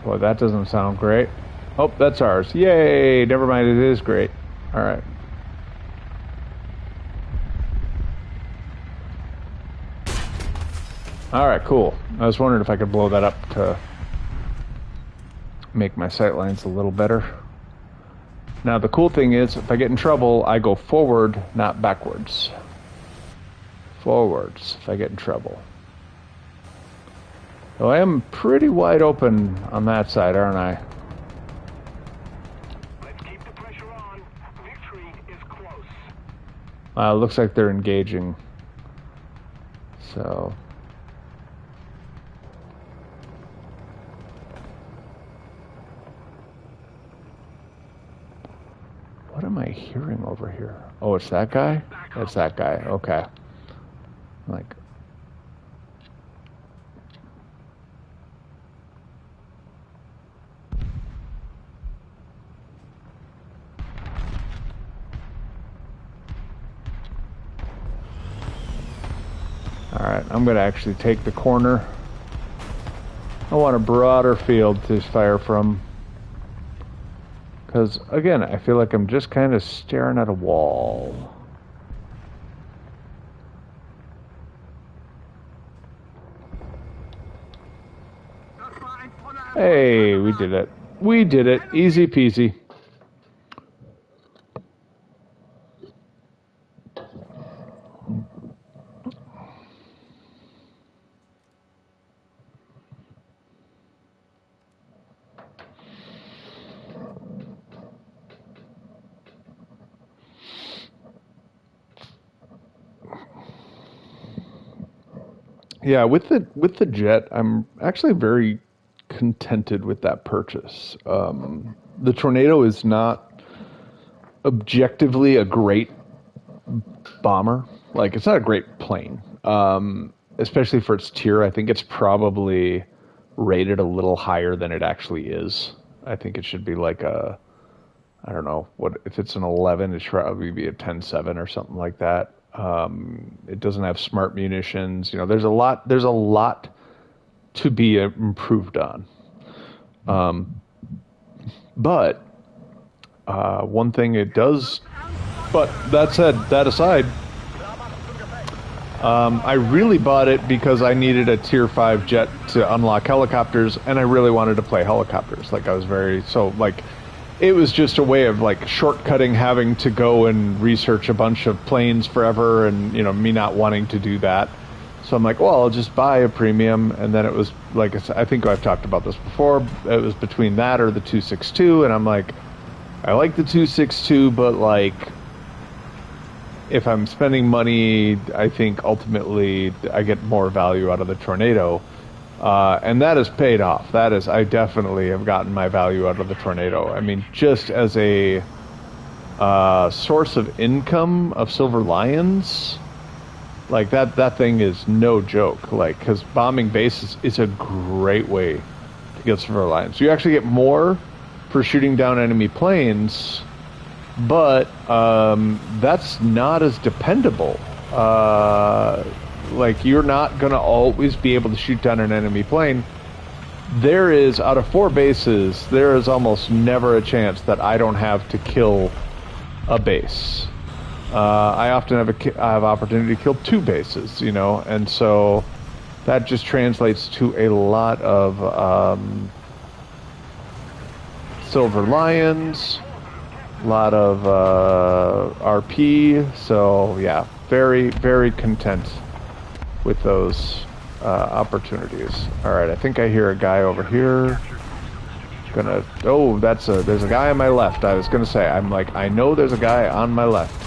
Boy, that doesn't sound great. Oh, that's ours. Yay! Never mind, it is great. Alright. Alright, cool. I was wondering if I could blow that up to make my sight lines a little better. Now, the cool thing is, if I get in trouble, I go forward, not backwards. Forwards, if I get in trouble. So I am pretty wide open on that side, aren't I? Let's keep the pressure on. Victory is close. Looks like they're engaging. So... what am I hearing over here? Oh, it's that guy? It's that guy. Okay. Like... Alright, I'm going to actually take the corner. I want a broader field to fire from. Because, again, I feel like I'm just kind of staring at a wall. Hey, we did it. We did it. Easy peasy. Yeah, with the jet, I'm actually very contented with that purchase. The Tornado is not objectively a great bomber. Like, it's not a great plane, especially for its tier. I think it's probably rated a little higher than it actually is. I think it should be like a, I don't know, what if it's an 11, it should probably be a 10-7 or something like that. It doesn't have smart munitions. You know, there's a lot to be improved on. But one thing it does, but that aside, I really bought it because I needed a tier 5 jet to unlock helicopters, and I really wanted to play helicopters. Like, it was just a way of like shortcutting having to go and research a bunch of planes forever, and you know, me not wanting to do that. So I'm like, well, I'll just buy a premium. And then it was like, I think I've talked about this before, it was between that or the 262, and I'm like, I like the 262, but like, if I'm spending money, I think ultimately I get more value out of the Tornado. And that has paid off. I definitely have gotten my value out of the Tornado. I mean, just as a source of income of Silver Lions, like that thing is no joke. Like, because bombing bases is a great way to get Silver Lions. You actually get more for shooting down enemy planes, but that's not as dependable. Like, you're not going to always be able to shoot down an enemy plane. There is, out of 4 bases, there is almost never a chance that I don't have to kill a base. I often have opportunity to kill 2 bases, you know, and so that just translates to a lot of Silver Lions, a lot of RP, so yeah, very, very content with those opportunities. All right, I think I hear a guy over here. There's a guy on my left. I was gonna say, I'm like, I know there's a guy on my left.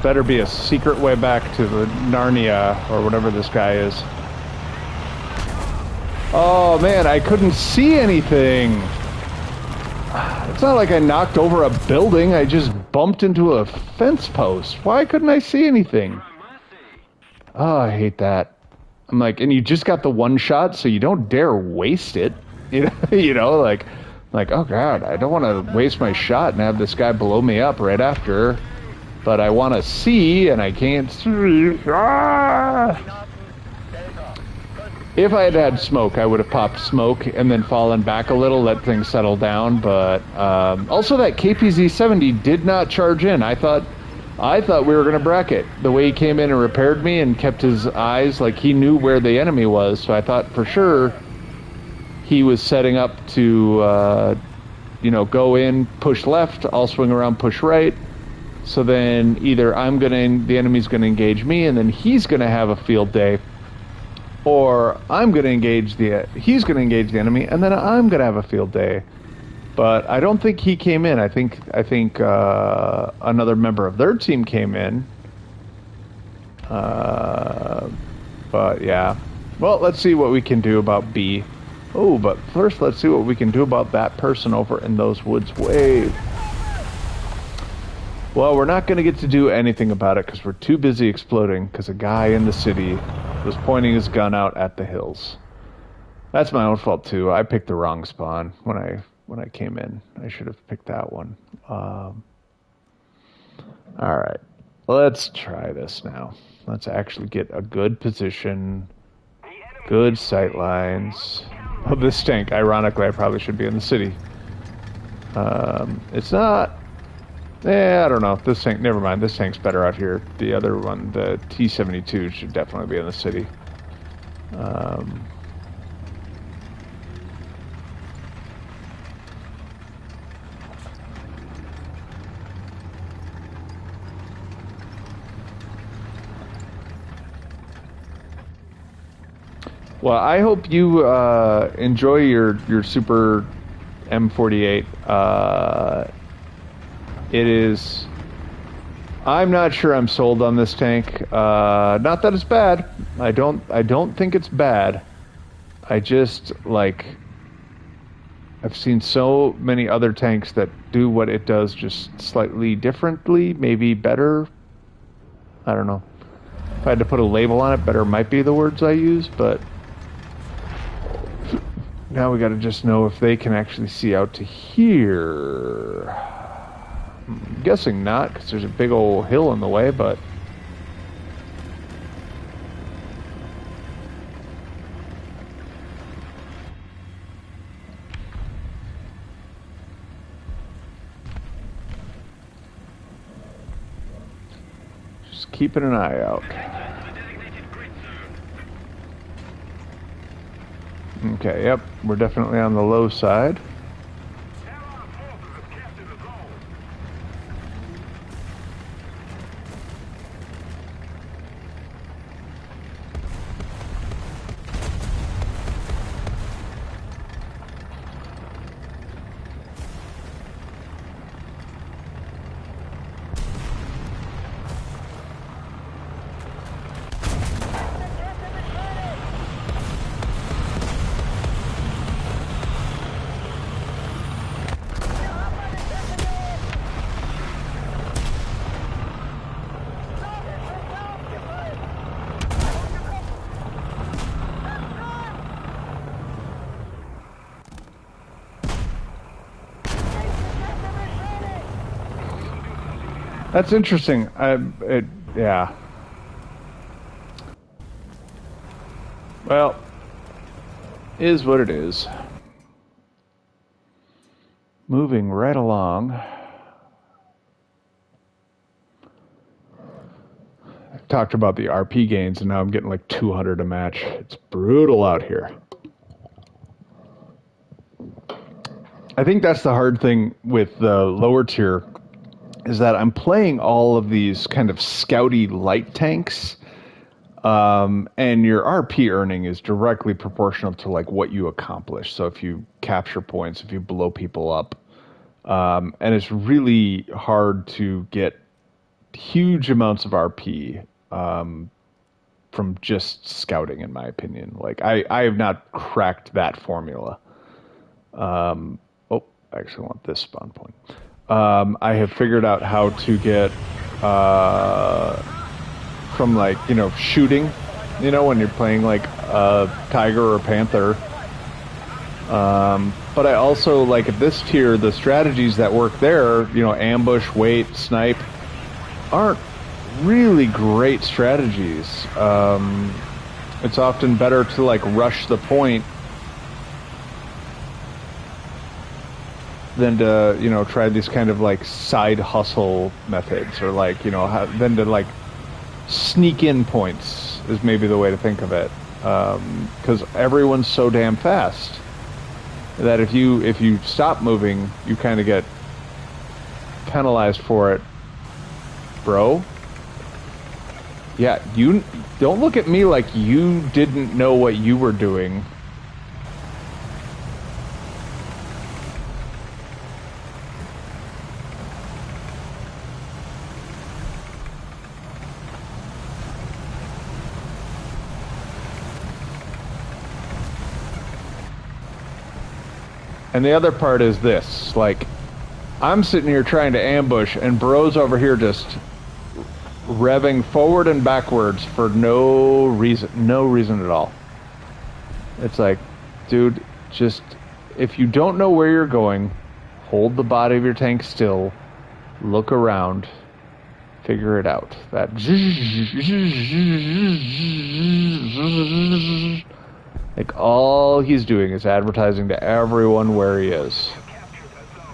Better be a secret way back to the Narnia or whatever this guy is. Oh man, I couldn't see anything. It's not like I knocked over a building. I just bumped into a fence post. Why couldn't I see anything? Oh, I hate that. I'm like, and you just got the one shot, so you don't dare waste it. You know, like, oh god, I don't want to waste my shot and have this guy blow me up right after. But I want to see, and I can't see. Ah! If I had had smoke, I would have popped smoke and then fallen back a little, let things settle down. But also, that KPZ-70 did not charge in. I thought we were going to bracket. The way he came in and repaired me and kept his eyes, like he knew where the enemy was. So I thought for sure he was setting up to, go in, push left, I'll swing around, push right. So then either the enemy's gonna engage me, and then he's gonna have a field day, or he's gonna engage the enemy, and then I'm gonna have a field day. But I don't think he came in. I think another member of their team came in. But yeah. Well, let's see what we can do about B. Oh, but first let's see what we can do about that person over in those woods way. Well, we're not going to get to do anything about it because we're too busy exploding because a guy in the city was pointing his gun out at the hills. That's my own fault too. I picked the wrong spawn when I came in. I should have picked that one. All right, let's try this now. Let's actually get a good position Good sight lines. Oh, this tank, ironically, I probably should be in the city. It's not... I don't know. This tank, never mind. This tank's better out here. The other one, the T-72, should definitely be in the city. Well, I hope you enjoy your Super M48. It is... I'm not sure I'm sold on this tank. Not that it's bad. I don't think it's bad. I just, like... I've seen so many other tanks that do what it does just slightly differently, maybe better. I don't know. If I had to put a label on it, better might be the words I use, but... Now we gotta just know if they can actually see out to here. I'm guessing not, because there's a big old hill in the way, but... Just keeping an eye out. Okay, yep, we're definitely on the low side. That's interesting. Yeah. Well, is what it is. Moving right along. I talked about the RP gains, and now I'm getting like 200 a match. It's brutal out here. I think that's the hard thing with the lower tier, is that I'm playing all of these kind of scouty light tanks, and your RP earning is directly proportional to like what you accomplish. So if you capture points, if you blow people up, and it's really hard to get huge amounts of RP from just scouting, in my opinion. Like I have not cracked that formula. Oh, I actually want this spawn point. I have figured out how to get from, like, you know, shooting, you know, when you're playing like a tiger or a panther. But I also, like, at this tier, the strategies that work there, you know, ambush, wait, snipe, aren't really great strategies. It's often better to, like, rush the point than to, you know, try these kind of like side hustle methods, or like, you know, than to like sneak in points is maybe the way to think of it. Because everyone's so damn fast that if you stop moving, you kind of get penalized for it, bro. Yeah, you don't look at me like you didn't know what you were doing. And the other part is this, like, I'm sitting here trying to ambush, and bro's over here just revving forward and backwards for no reason at all. It's like, dude, just, if you don't know where you're going, hold the body of your tank still, look around, figure it out. That Like, all he's doing is advertising to everyone where he is.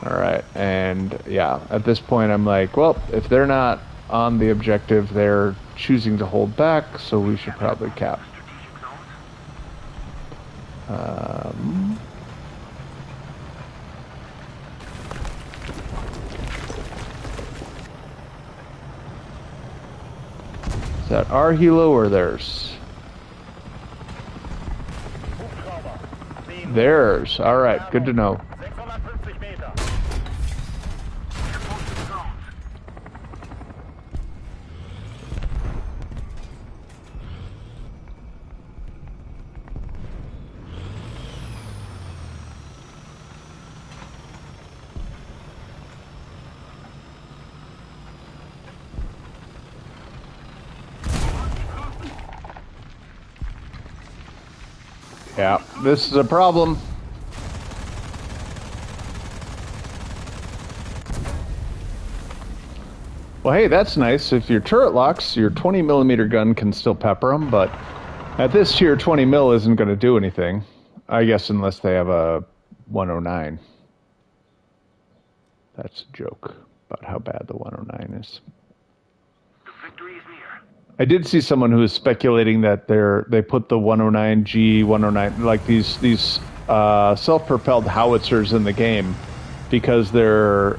Alright, and yeah, at this point I'm like, well, if they're not on the objective, they're choosing to hold back, so we should probably cap. Is that our helo or theirs? Theirs. Alright, good to know. 650 Meter. Yeah, this is a problem. Well, hey, that's nice. If your turret locks, your 20mm gun can still pepper them, but at this tier, 20 mil isn't going to do anything. I guess unless they have a 109. That's a joke about how bad the 109 is. The victory is near. I did see someone who was speculating that they put the 109G, 109, like these self-propelled howitzers in the game because they're,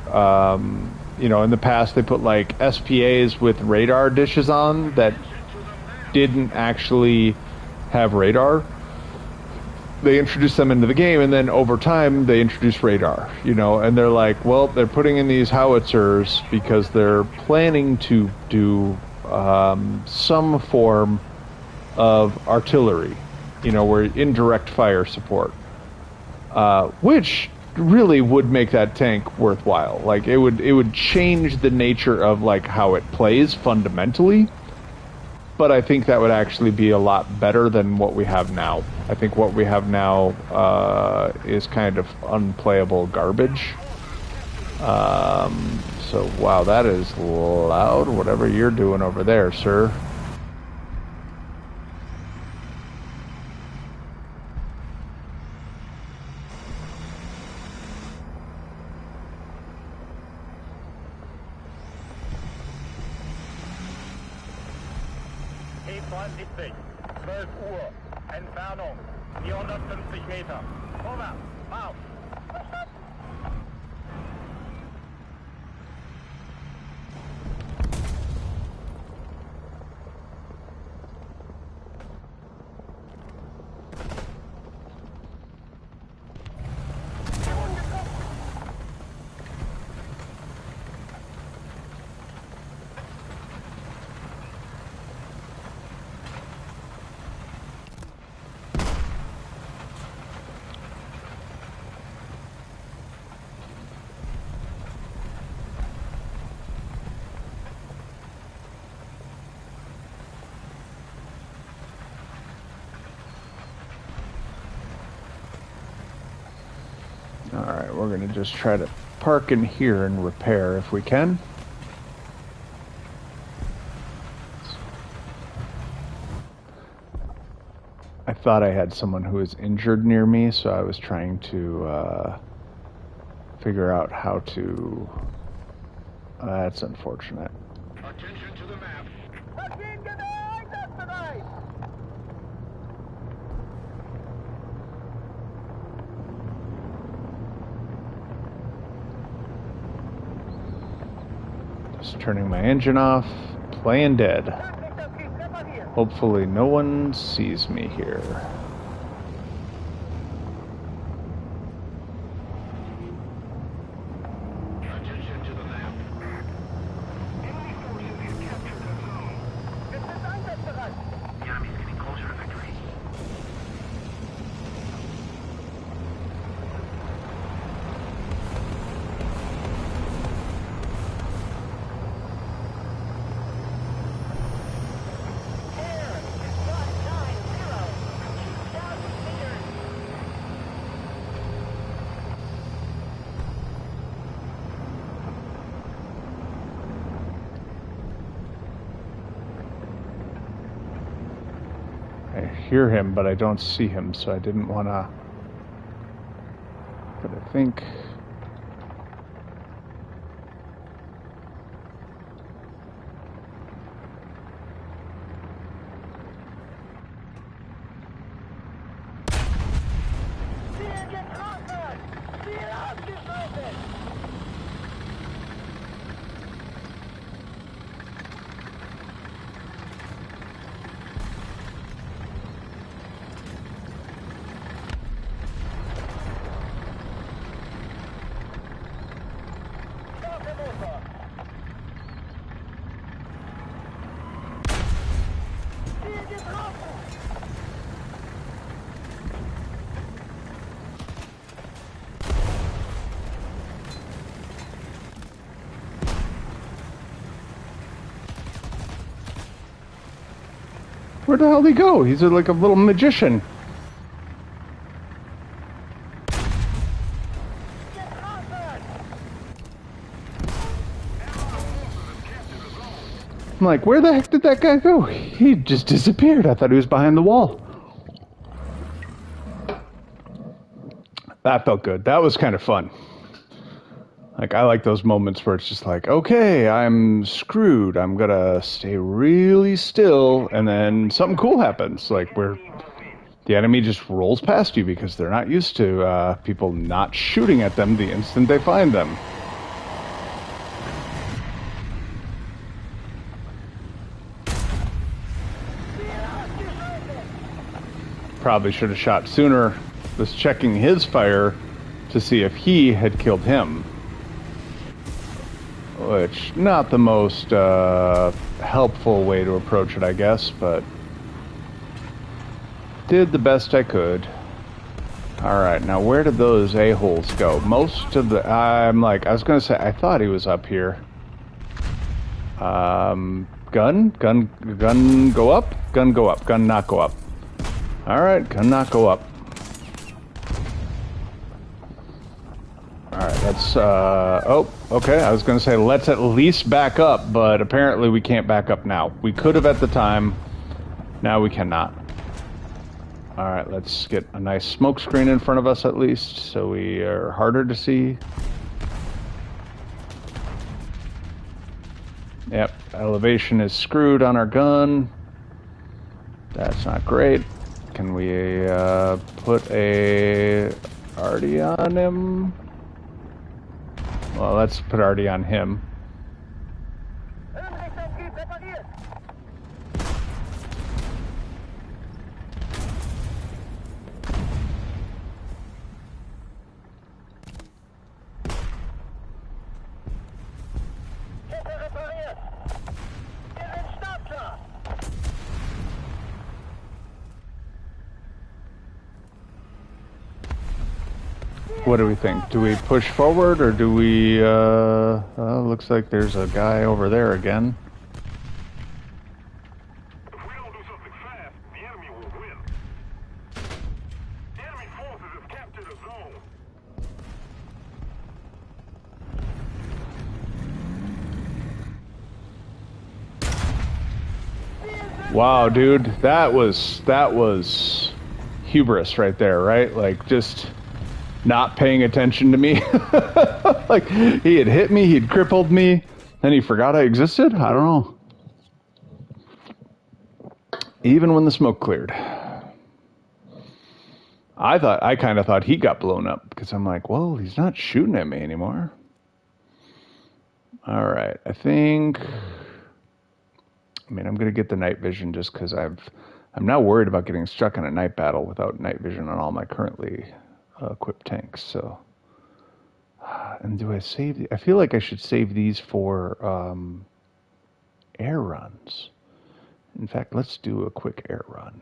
you know, in the past they put like SPAs with radar dishes on that didn't actually have radar. They introduced them into the game, and then over time they introduced radar, you know, and they're like, well, they're putting in these howitzers because they're planning to do some form of artillery, you know, where indirect fire support, which really would make that tank worthwhile. Like it would change the nature of like how it plays fundamentally, but I think that would actually be a lot better than what we have now. I think what we have now is kind of unplayable garbage. So, wow, that is loud, whatever you're doing over there, sir. E72, 12 Uhr, Entfernung 450 Meter. Vorwärts, Marsch! Alright, we're going to just try to park in here and repair if we can. I thought I had someone who was injured near me, so I was trying to figure out how to... that's unfortunate. Attention to the map. Just turning my engine off, playing dead. Hopefully no one sees me here. Attention to the map. Enemy forces have captured the zone. The enemy's getting closer to victory. hear him, but I don't see him, so I didn't want to... But I think... Where the hell did he go? He's like a little magician. I'm like, where the heck did that guy go? He just disappeared. I thought he was behind the wall. That felt good. That was kind of fun. Like, I like those moments where it's just like, okay, I'm screwed. I'm gonna stay really still, and then something cool happens. Like, where the enemy just rolls past you because they're not used to people not shooting at them the instant they find them. Probably should have shot sooner. Was checking his fire to see if he had killed him. Which, not the most helpful way to approach it, I guess, but did the best I could. Alright, now where did those a-holes go? Most of the... I was gonna say, I thought he was up here. Gun go up? Gun go up. Gun not go up. Alright, gun not go up. Alright, let's, oh, okay, I was gonna say, let's at least back up, but apparently we can't back up now. We could have at the time, now we cannot. Alright, let's get a nice smoke screen in front of us at least, so we are harder to see. Yep, elevation is screwed on our gun. That's not great. Can we, put a arty on him? Well, let's put arty on him. What do we think? Do we push forward or do we, looks like there's a guy over there again. If we don't do something fast, the enemy will win. The enemy forces have captured a zone. Wow, dude, that was hubris right there, right? Like, just not paying attention to me. Like, he had hit me, he'd crippled me, then he forgot I existed? I don't know. Even when the smoke cleared. I kind of thought he got blown up, because I'm like, well, he's not shooting at me anymore. Alright, I think... I mean, I'm going to get the night vision just because I'm now worried about getting stuck in a night battle without night vision on all my currently equipped tanks, so... And do I save... I feel like I should save these for air runs. In fact, let's do a quick air run.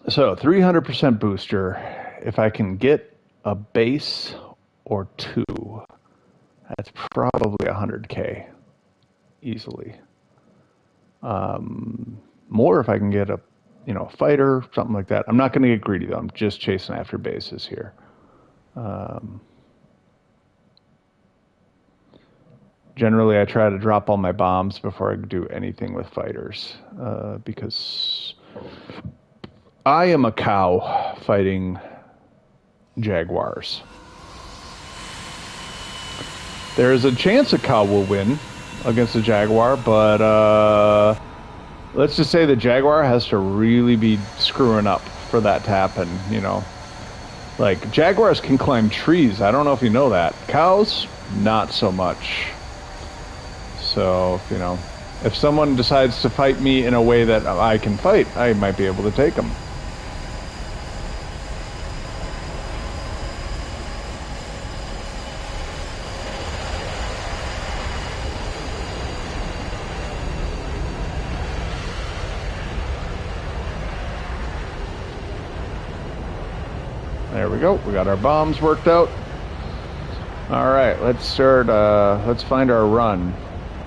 So, 300% booster. If I can get a base or two, that's probably 100K. Easily. More if I can get a, fighter, something like that. I'm not going to get greedy though. I'm just chasing after bases here. Generally, I try to drop all my bombs before I do anything with fighters, because I am a cow fighting jaguars. There is a chance a cow will win against a jaguar, but let's just say the jaguar has to really be screwing up for that to happen, you know. Like, jaguars can climb trees. I don't know if you know that. Cows, not so much. So, you know, if someone decides to fight me in a way that I can fight, I might be able to take them. There we go. We got our bombs worked out. All right, let's start. Let's find our run.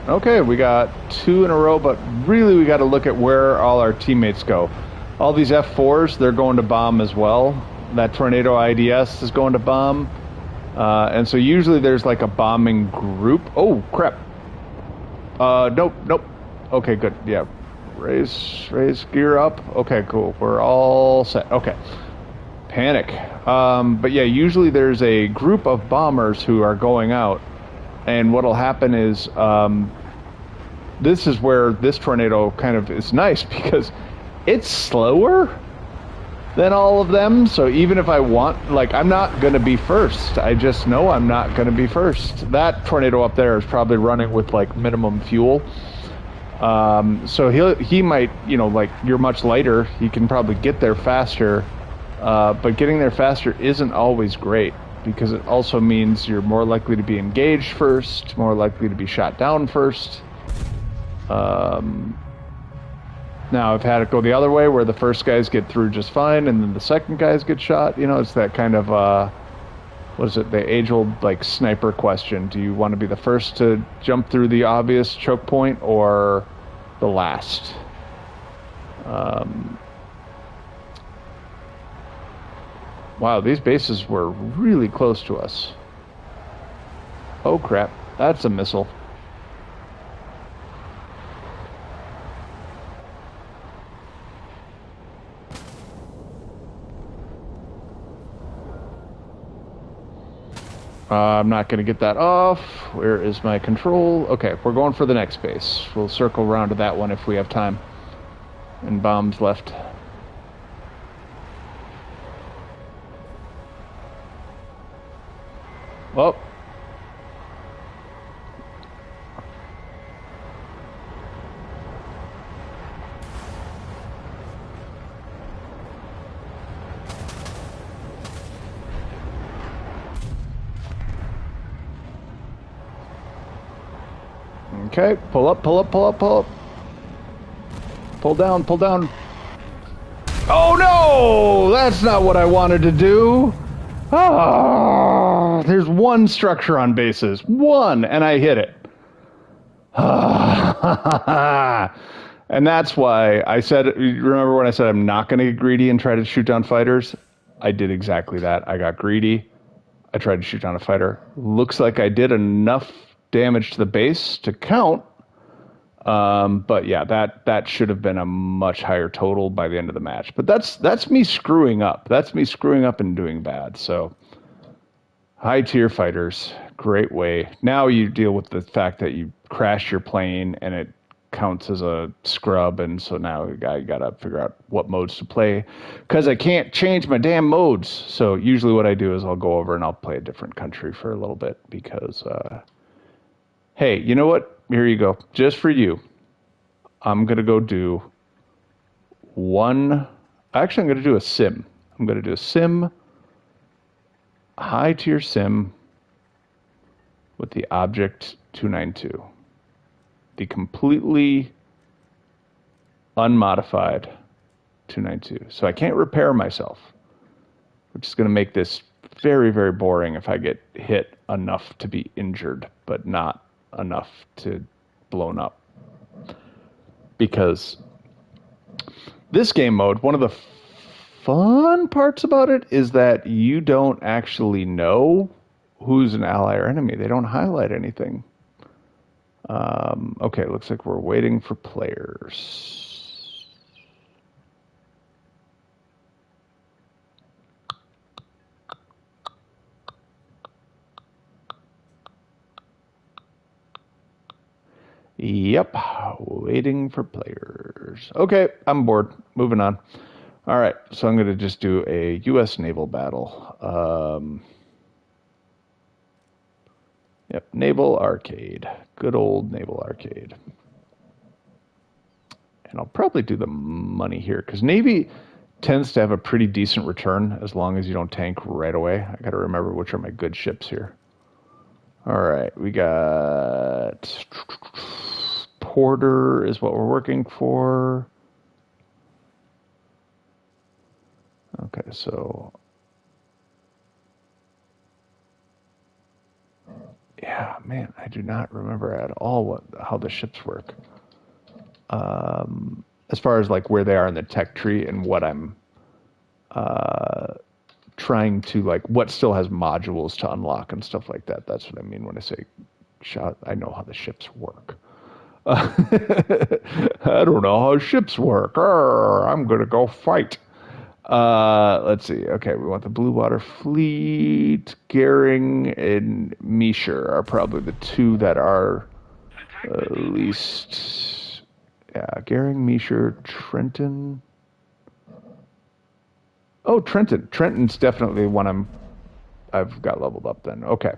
Okay, we got 2 in a row, but really we got to look at where all our teammates go. All these F4s, they're going to bomb as well. That Tornado IDS is going to bomb. And so usually there's like a bombing group. Oh, crap. Nope. Okay, good. Yeah. Raise gear up. Okay, cool. We're all set. Okay. Panic. But yeah, usually there's a group of bombers who are going out, and what'll happen is this is where this tornado kind of is nice because it's slower than all of them. So even if I want, like, I'm not going to be first. I just know I'm not going to be first. That tornado up there is probably running with like minimum fuel. So he might, you know, like, you're much lighter. He can probably get there faster. But getting there faster isn't always great because it also means you're more likely to be engaged first, more likely to be shot down first. Now, I've had it go the other way where the first guys get through just fine and then the second guys get shot. You know, it's that kind of, what is it, the age-old, like, sniper question. Do you want to be the first to jump through the obvious choke point or the last? Wow, these bases were really close to us. Oh crap, that's a missile. I'm not going to get that off. Where is my control? Okay, we're going for the next base. We'll circle around to that one if we have time. And bombs left. Oh. Okay, pull up. Pull down. Oh no! That's not what I wanted to do. Ah, there's one structure on bases. One, and I hit it. And that's why I said, remember when I said I'm not going to get greedy and try to shoot down fighters? I did exactly that. I got greedy. I tried to shoot down a fighter. Looks like I did enough damage to the base to count. But yeah, that should have been a much higher total by the end of the match. But that's me screwing up. That's me screwing up and doing bad. So high tier fighters, great way. Now you deal with the fact that you crash your plane and it counts as a scrub, and so now I gotta figure out what modes to play because I can't change my damn modes. So usually what I do is I'll go over and I'll play a different country for a little bit because hey, you know what? Here you go. Just for you. I'm going to go do one. Actually, I'm going to do a sim. I'm going to do a sim, high tier sim with the Object 292. The completely unmodified 292. So I can't repair myself, which is going to make this very, very boring if I get hit enough to be injured, but not enough to blown up. Because this game mode, one of the fun parts about it is that you don't actually know who's an ally or enemy. They don't highlight anything. Okay, looks like we're waiting for players. Yep, waiting for players. Okay, I'm bored. Moving on. All right, so I'm going to just do a U.S. naval battle. Yep, Naval Arcade. Good old Naval Arcade. And I'll probably do the money here, because Navy tends to have a pretty decent return as long as you don't tank right away. I got to remember which are my good ships here. All right, we got Porter is what we're working for. Okay, so yeah, man, I do not remember at all how the ships work. As far as like where they are in the tech tree and what I'm trying to like, what still has modules to unlock and stuff like that. That's what I mean when I say shot. I know how the ships work. I don't know how ships work. I'm gonna go fight. Let's see. Okay, we want the Blue Water Fleet. Goering and Meisher are probably the two that are least. Yeah, Goering, Meisher, Trenton. Oh, Trenton. Trenton's definitely one I've got leveled up then. Okay.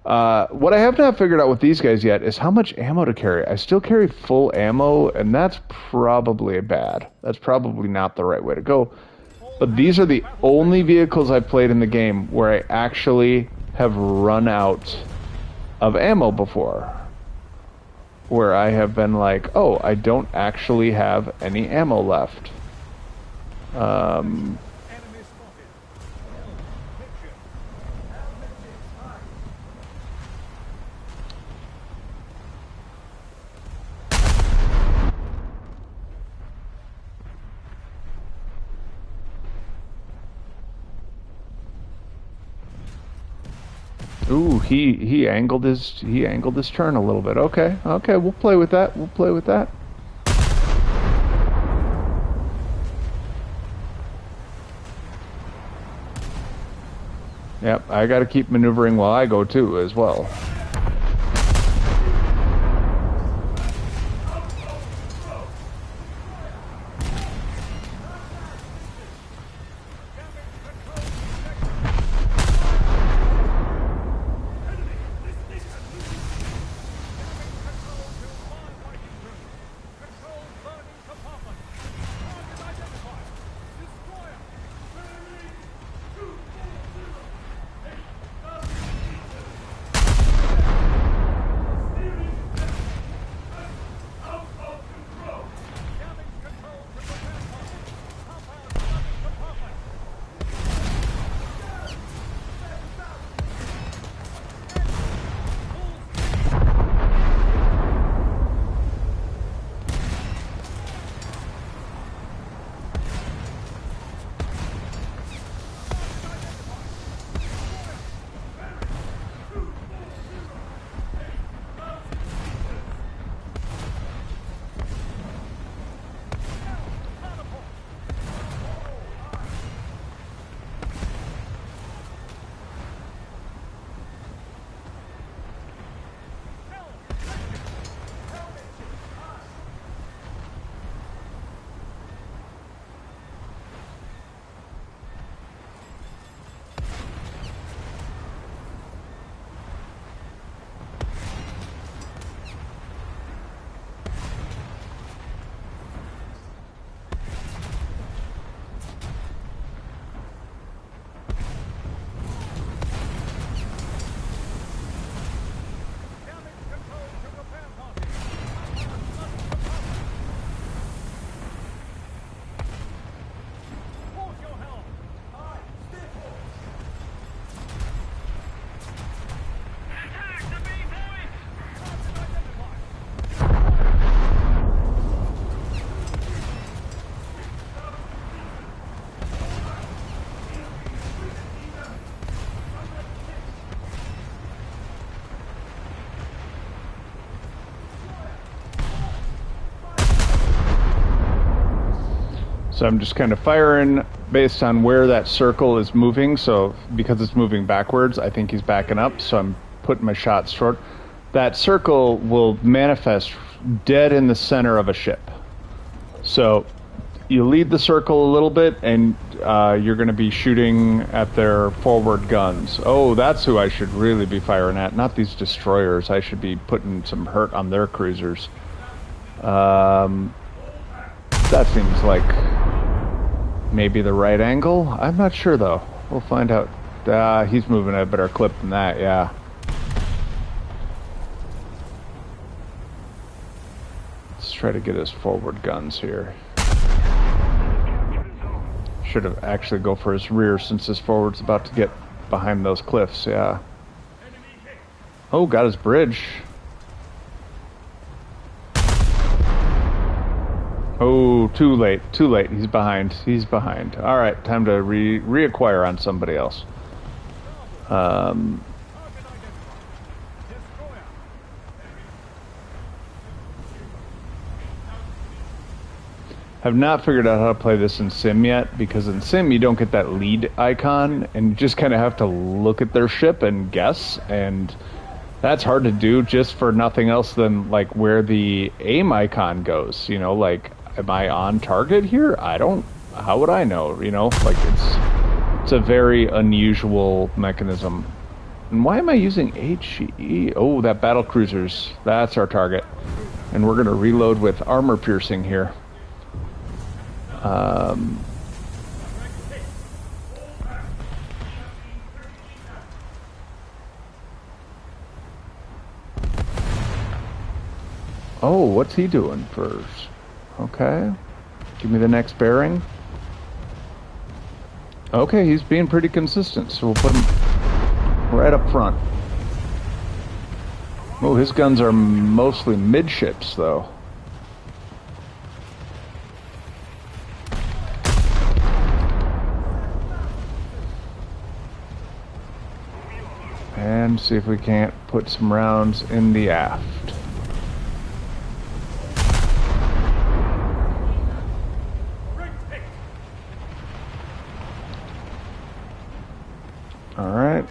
What I have not figured out with these guys yet is how much ammo to carry. I still carry full ammo, and that's probably bad. That's probably not the right way to go. But these are the only vehicles I've played in the game where I actually have run out of ammo before. Where I have been like, oh, I don't actually have any ammo left. Ooh, he angled his turn a little bit. Okay, we'll play with that. We'll play with that. Yep, I got to keep maneuvering while I go too, as well. So I'm just kind of firing based on where that circle is moving. So because it's moving backwards, I think he's backing up. So I'm putting my shots short. That circle will manifest dead in the center of a ship. So you lead the circle a little bit, and you're going to be shooting at their forward guns. Oh, that's who I should really be firing at, not these destroyers. I should be putting some hurt on their cruisers. That seems like maybe the right angle. I'm not sure, though. We'll find out. He's moving at a better clip than that, yeah. Let's try to get his forward guns here. Should have actually go for his rear since his forward's about to get behind those cliffs, yeah. Oh, got his bridge. Oh, too late, too late. He's behind, he's behind. All right, time to reacquire on somebody else. Have not figured out how to play this in Sim yet, because in Sim you don't get that lead icon, and you just kind of have to look at their ship and guess, and that's hard to do just for nothing else than like where the aim icon goes. You know, like, am I on target here? I don't. How would I know? You know, like it's a very unusual mechanism. And why am I using HE? Oh, that battle cruisers. That's our target, and we're gonna reload with armor piercing here. Oh, what's he doing first? Okay. Give me the next bearing. Okay, he's being pretty consistent, so we'll put him right up front. Oh, his guns are mostly midships, though. And see if we can't put some rounds in the aft. Alright.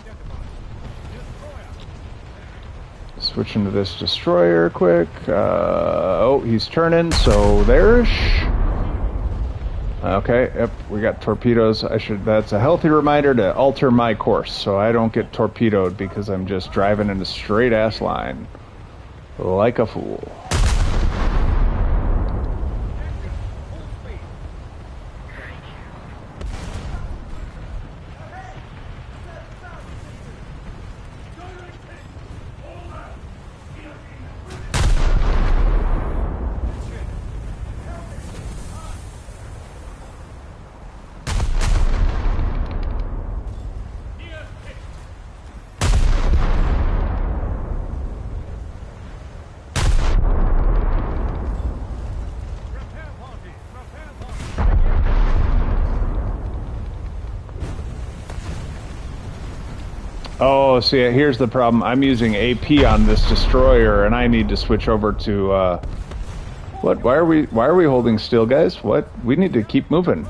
Switching to this destroyer quick. Oh, he's turning, so there-ish. Okay, yep, we got torpedoes. That's a healthy reminder to alter my course so I don't get torpedoed because I'm just driving in a straight ass line like a fool. Oh, see, here's the problem. I'm using AP on this destroyer, and I need to switch over to, what? Why are we holding still, guys? What? We need to keep moving.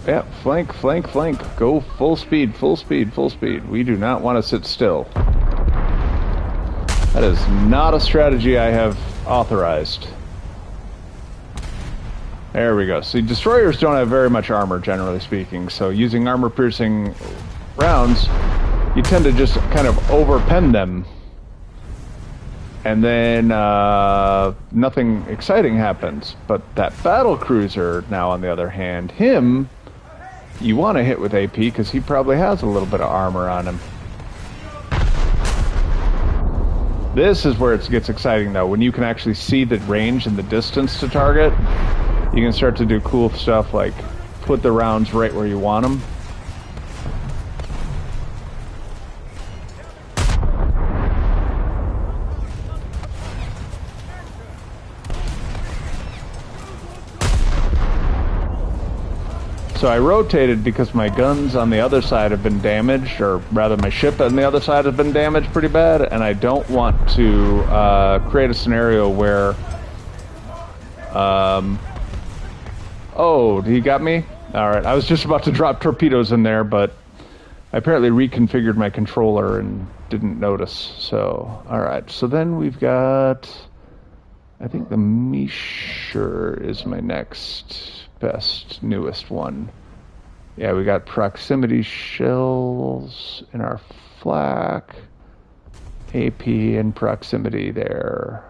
Yeah, flank, flank, flank. Go full speed, full speed, full speed. We do not want to sit still. That is not a strategy I have authorized. There we go. See, destroyers don't have very much armor, generally speaking, so using armor-piercing rounds, you tend to just kind of overpen them, and then nothing exciting happens. But that battle cruiser, now on the other hand, him, you want to hit with AP, because he probably has a little bit of armor on him. This is where it gets exciting, though, when you can actually see the range and the distance to target. You can start to do cool stuff like put the rounds right where you want them. So I rotated because my guns on the other side have been damaged, or rather my ship on the other side has been damaged pretty bad, and I don't want to create a scenario where Oh, he got me? Alright, I was just about to drop torpedoes in there, but I apparently reconfigured my controller and didn't notice. So, alright, so then we've got... I think the Measure is my next best, newest one. Yeah, we got proximity shells in our flak. AP and proximity there.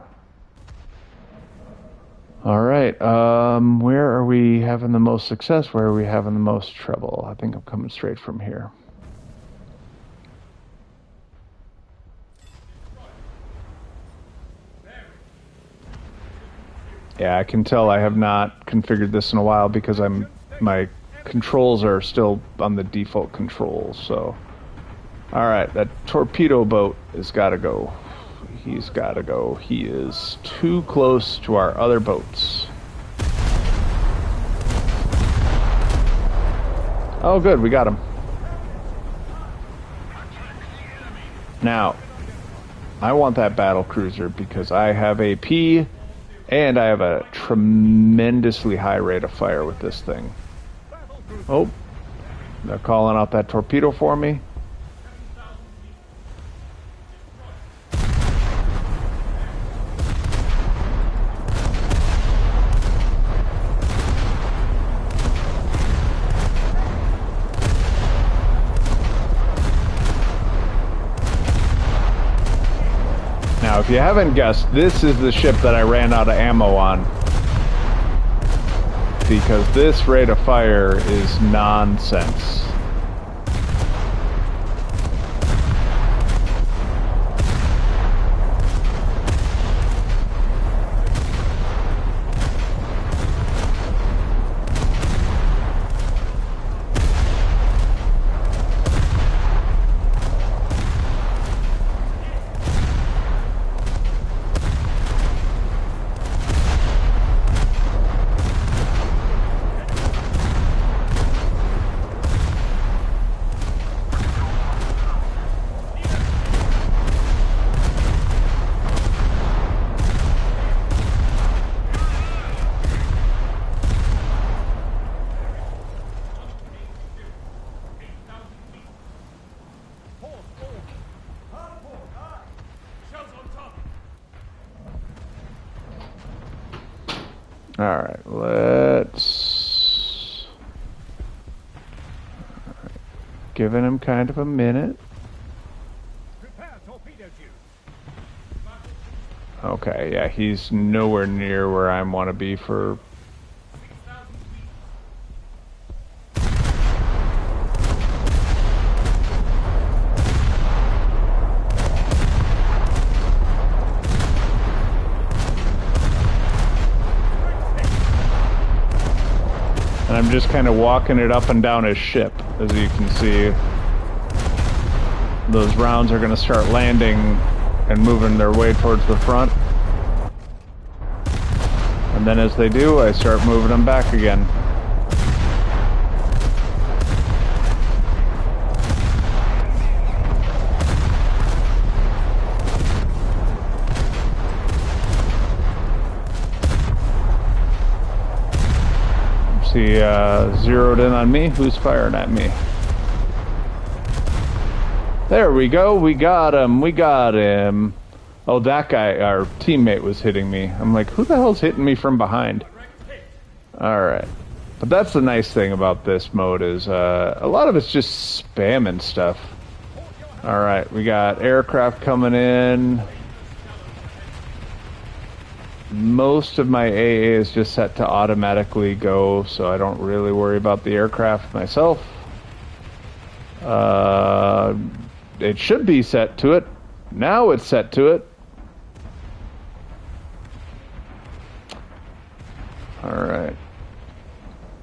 Alright, where are we having the most success? Where are we having the most trouble? I think I'm coming straight from here. Yeah, I can tell I have not configured this in a while because my controls are still on the default controls, so... Alright, that torpedo boat has got to go. He's got to go. He is too close to our other boats. Oh, good, we got him. Now, I want that battle cruiser because I have AP and I have a tremendously high rate of fire with this thing. Oh, they're calling out that torpedo for me. Now, if you haven't guessed, this is the ship that I ran out of ammo on. Because this rate of fire is nonsense. Alright, let's... Giving him kind of a minute. Okay, yeah, he's nowhere near where I want to be for... And I'm just kind of walking it up and down his ship, as you can see. Those rounds are going to start landing and moving their way towards the front. And then as they do, I start moving them back again. He zeroed in on me. Who's firing at me? There we go. We got him. We got him. Oh, that guy, our teammate, was hitting me. I'm like, who the hell's hitting me from behind? Alright. But that's the nice thing about this mode is a lot of it's just spamming stuff. Alright, we got aircraft coming in. Most of my AA is just set to automatically go, so I don't really worry about the aircraft myself. It should be set to it. Now it's set to it. Alright.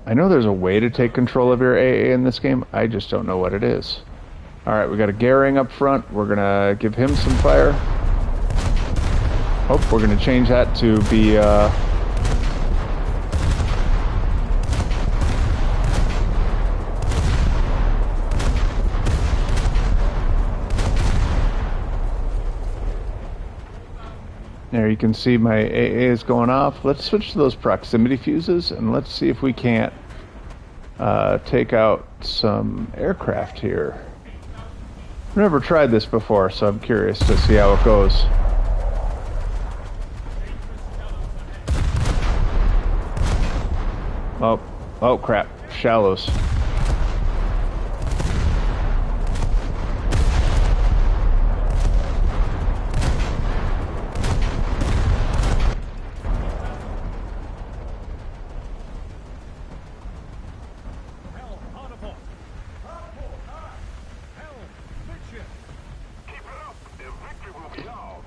I know there's a way to take control of your AA in this game. I just don't know what it is. Alright, we got a Goering up front. We're gonna give him some fire. Oh, we're going to change that to be, There you can see my AA is going off. Let's switch to those proximity fuses and let's see if we can't take out some aircraft here. I've never tried this before, so I'm curious to see how it goes. Oh crap, shallows.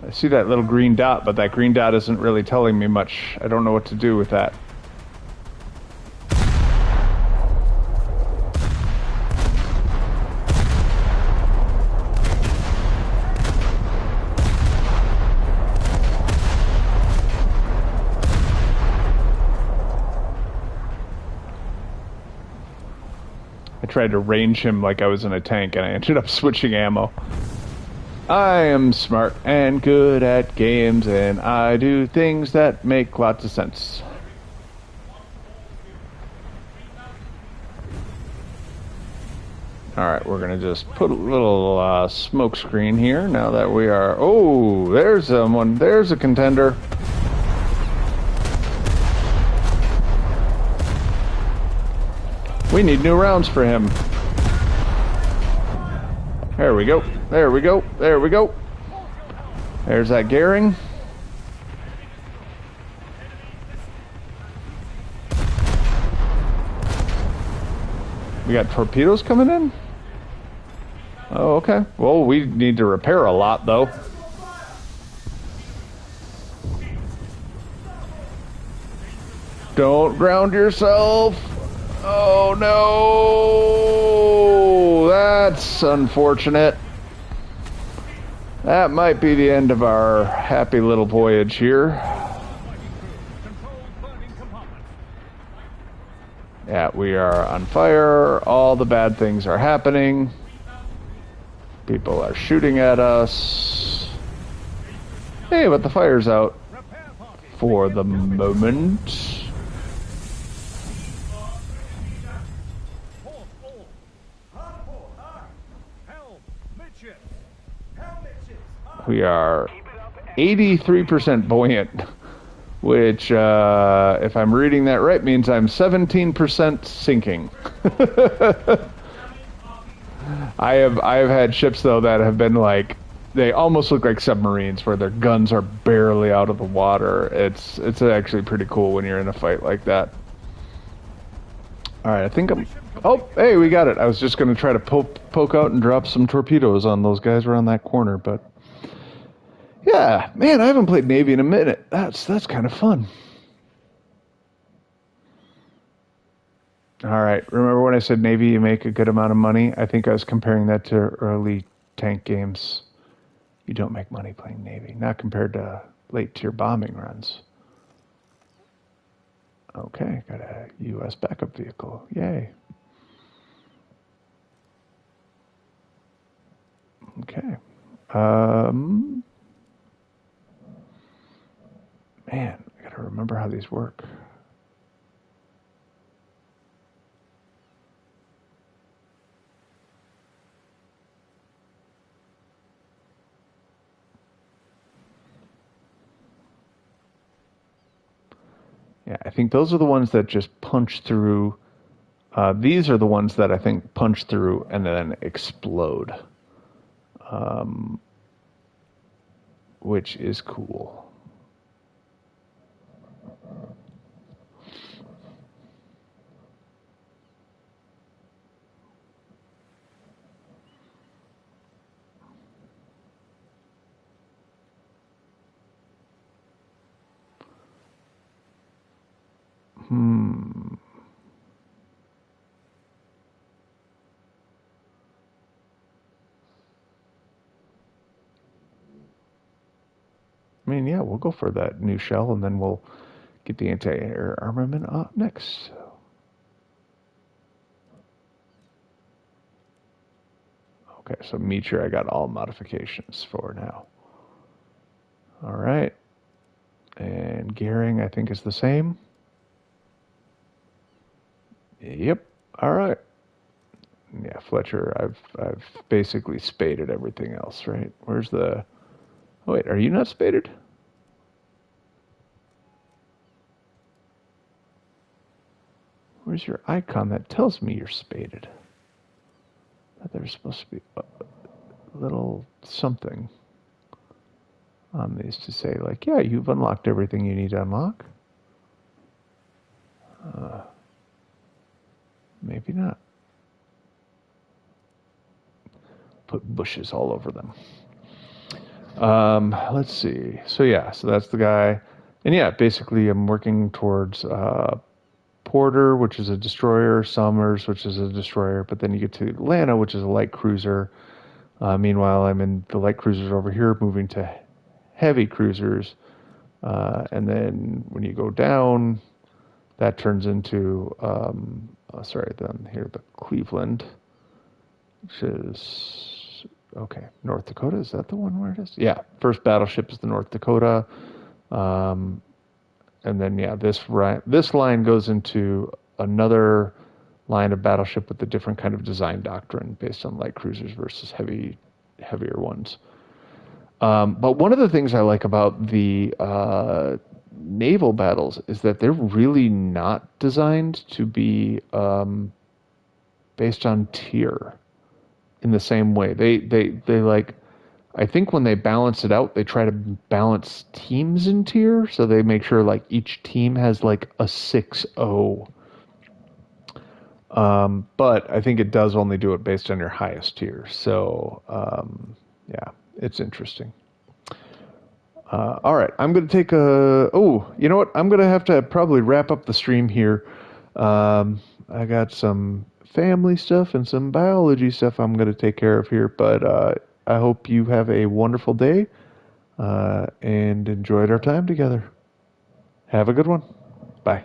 I see that little green dot, but that green dot isn't really telling me much. I don't know what to do with that. I tried to range him like I was in a tank, and I ended up switching ammo. I am smart and good at games, and I do things that make lots of sense. Alright, we're going to just put a little smoke screen here now that we are... Oh, there's someone. There's a contender. We need new rounds for him. There we go. There we go. There we go. There's that Goering. We got torpedoes coming in? Oh, okay. Well, we need to repair a lot, though. Don't ground yourself. Oh, no. That's unfortunate. That might be the end of our happy little voyage here. Yeah, we are on fire. All the bad things are happening. People are shooting at us. Hey, but the fire's out for the moment. We are 83% buoyant, which, if I'm reading that right, means I'm 17% sinking. I've had ships, though, that have been like, they almost look like submarines where their guns are barely out of the water. It's actually pretty cool when you're in a fight like that. Alright, I think I'm... Oh, hey, we got it. I was just going to try to poke out and drop some torpedoes on those guys around that corner, but... Yeah, man, I haven't played Navy in a minute. That's kind of fun. All right, remember when I said Navy, you make a good amount of money? I think I was comparing that to early tank games. You don't make money playing Navy, not compared to late tier bombing runs. Okay, got a U.S. backup vehicle. Yay. Okay. Man, I gotta remember how these work. Yeah, I think those are the ones that just punch through. These are the ones that I think punch through and then explode, which is cool. I mean, yeah, we'll go for that new shell, and then we'll get the anti-air armament up next. Okay, so Meteor I got all modifications for now. All right. And Gearing, I think, is the same. Yep. All right. Yeah, Fletcher, I've basically spaded everything else, right? Where's the... Oh, wait, are you not spaded? Where's your icon that tells me you're spaded? I thought there's supposed to be a little something on these to say, like, yeah, you've unlocked everything you need to unlock. Maybe not. Put bushes all over them. Let's see. So yeah, so that's the guy. And yeah, basically I'm working towards Porter, which is a destroyer, Summers, which is a destroyer, but then you get to Atlanta, which is a light cruiser. Meanwhile, I'm in the light cruisers over here, moving to heavy cruisers. And then when you go down, that turns into, then here, the Cleveland, which is, okay, North Dakota. Is that the one where it is? Yeah, first battleship is the North Dakota. And then, yeah, this line goes into another line of battleship with a different kind of design doctrine based on light cruisers versus heavier ones. But one of the things I like about the naval battles is that they're really not designed to be based on tier in the same way. They like, I think when they balance it out, they try to balance teams in tier, so they make sure like each team has like a 6-0. But I think it does only do it based on your highest tier. So yeah, it's interesting. All right, I'm going to take you know what? I'm going to have to probably wrap up the stream here. I got some family stuff and some biology stuff I'm going to take care of here, but I hope you have a wonderful day and enjoyed our time together. Have a good one. Bye.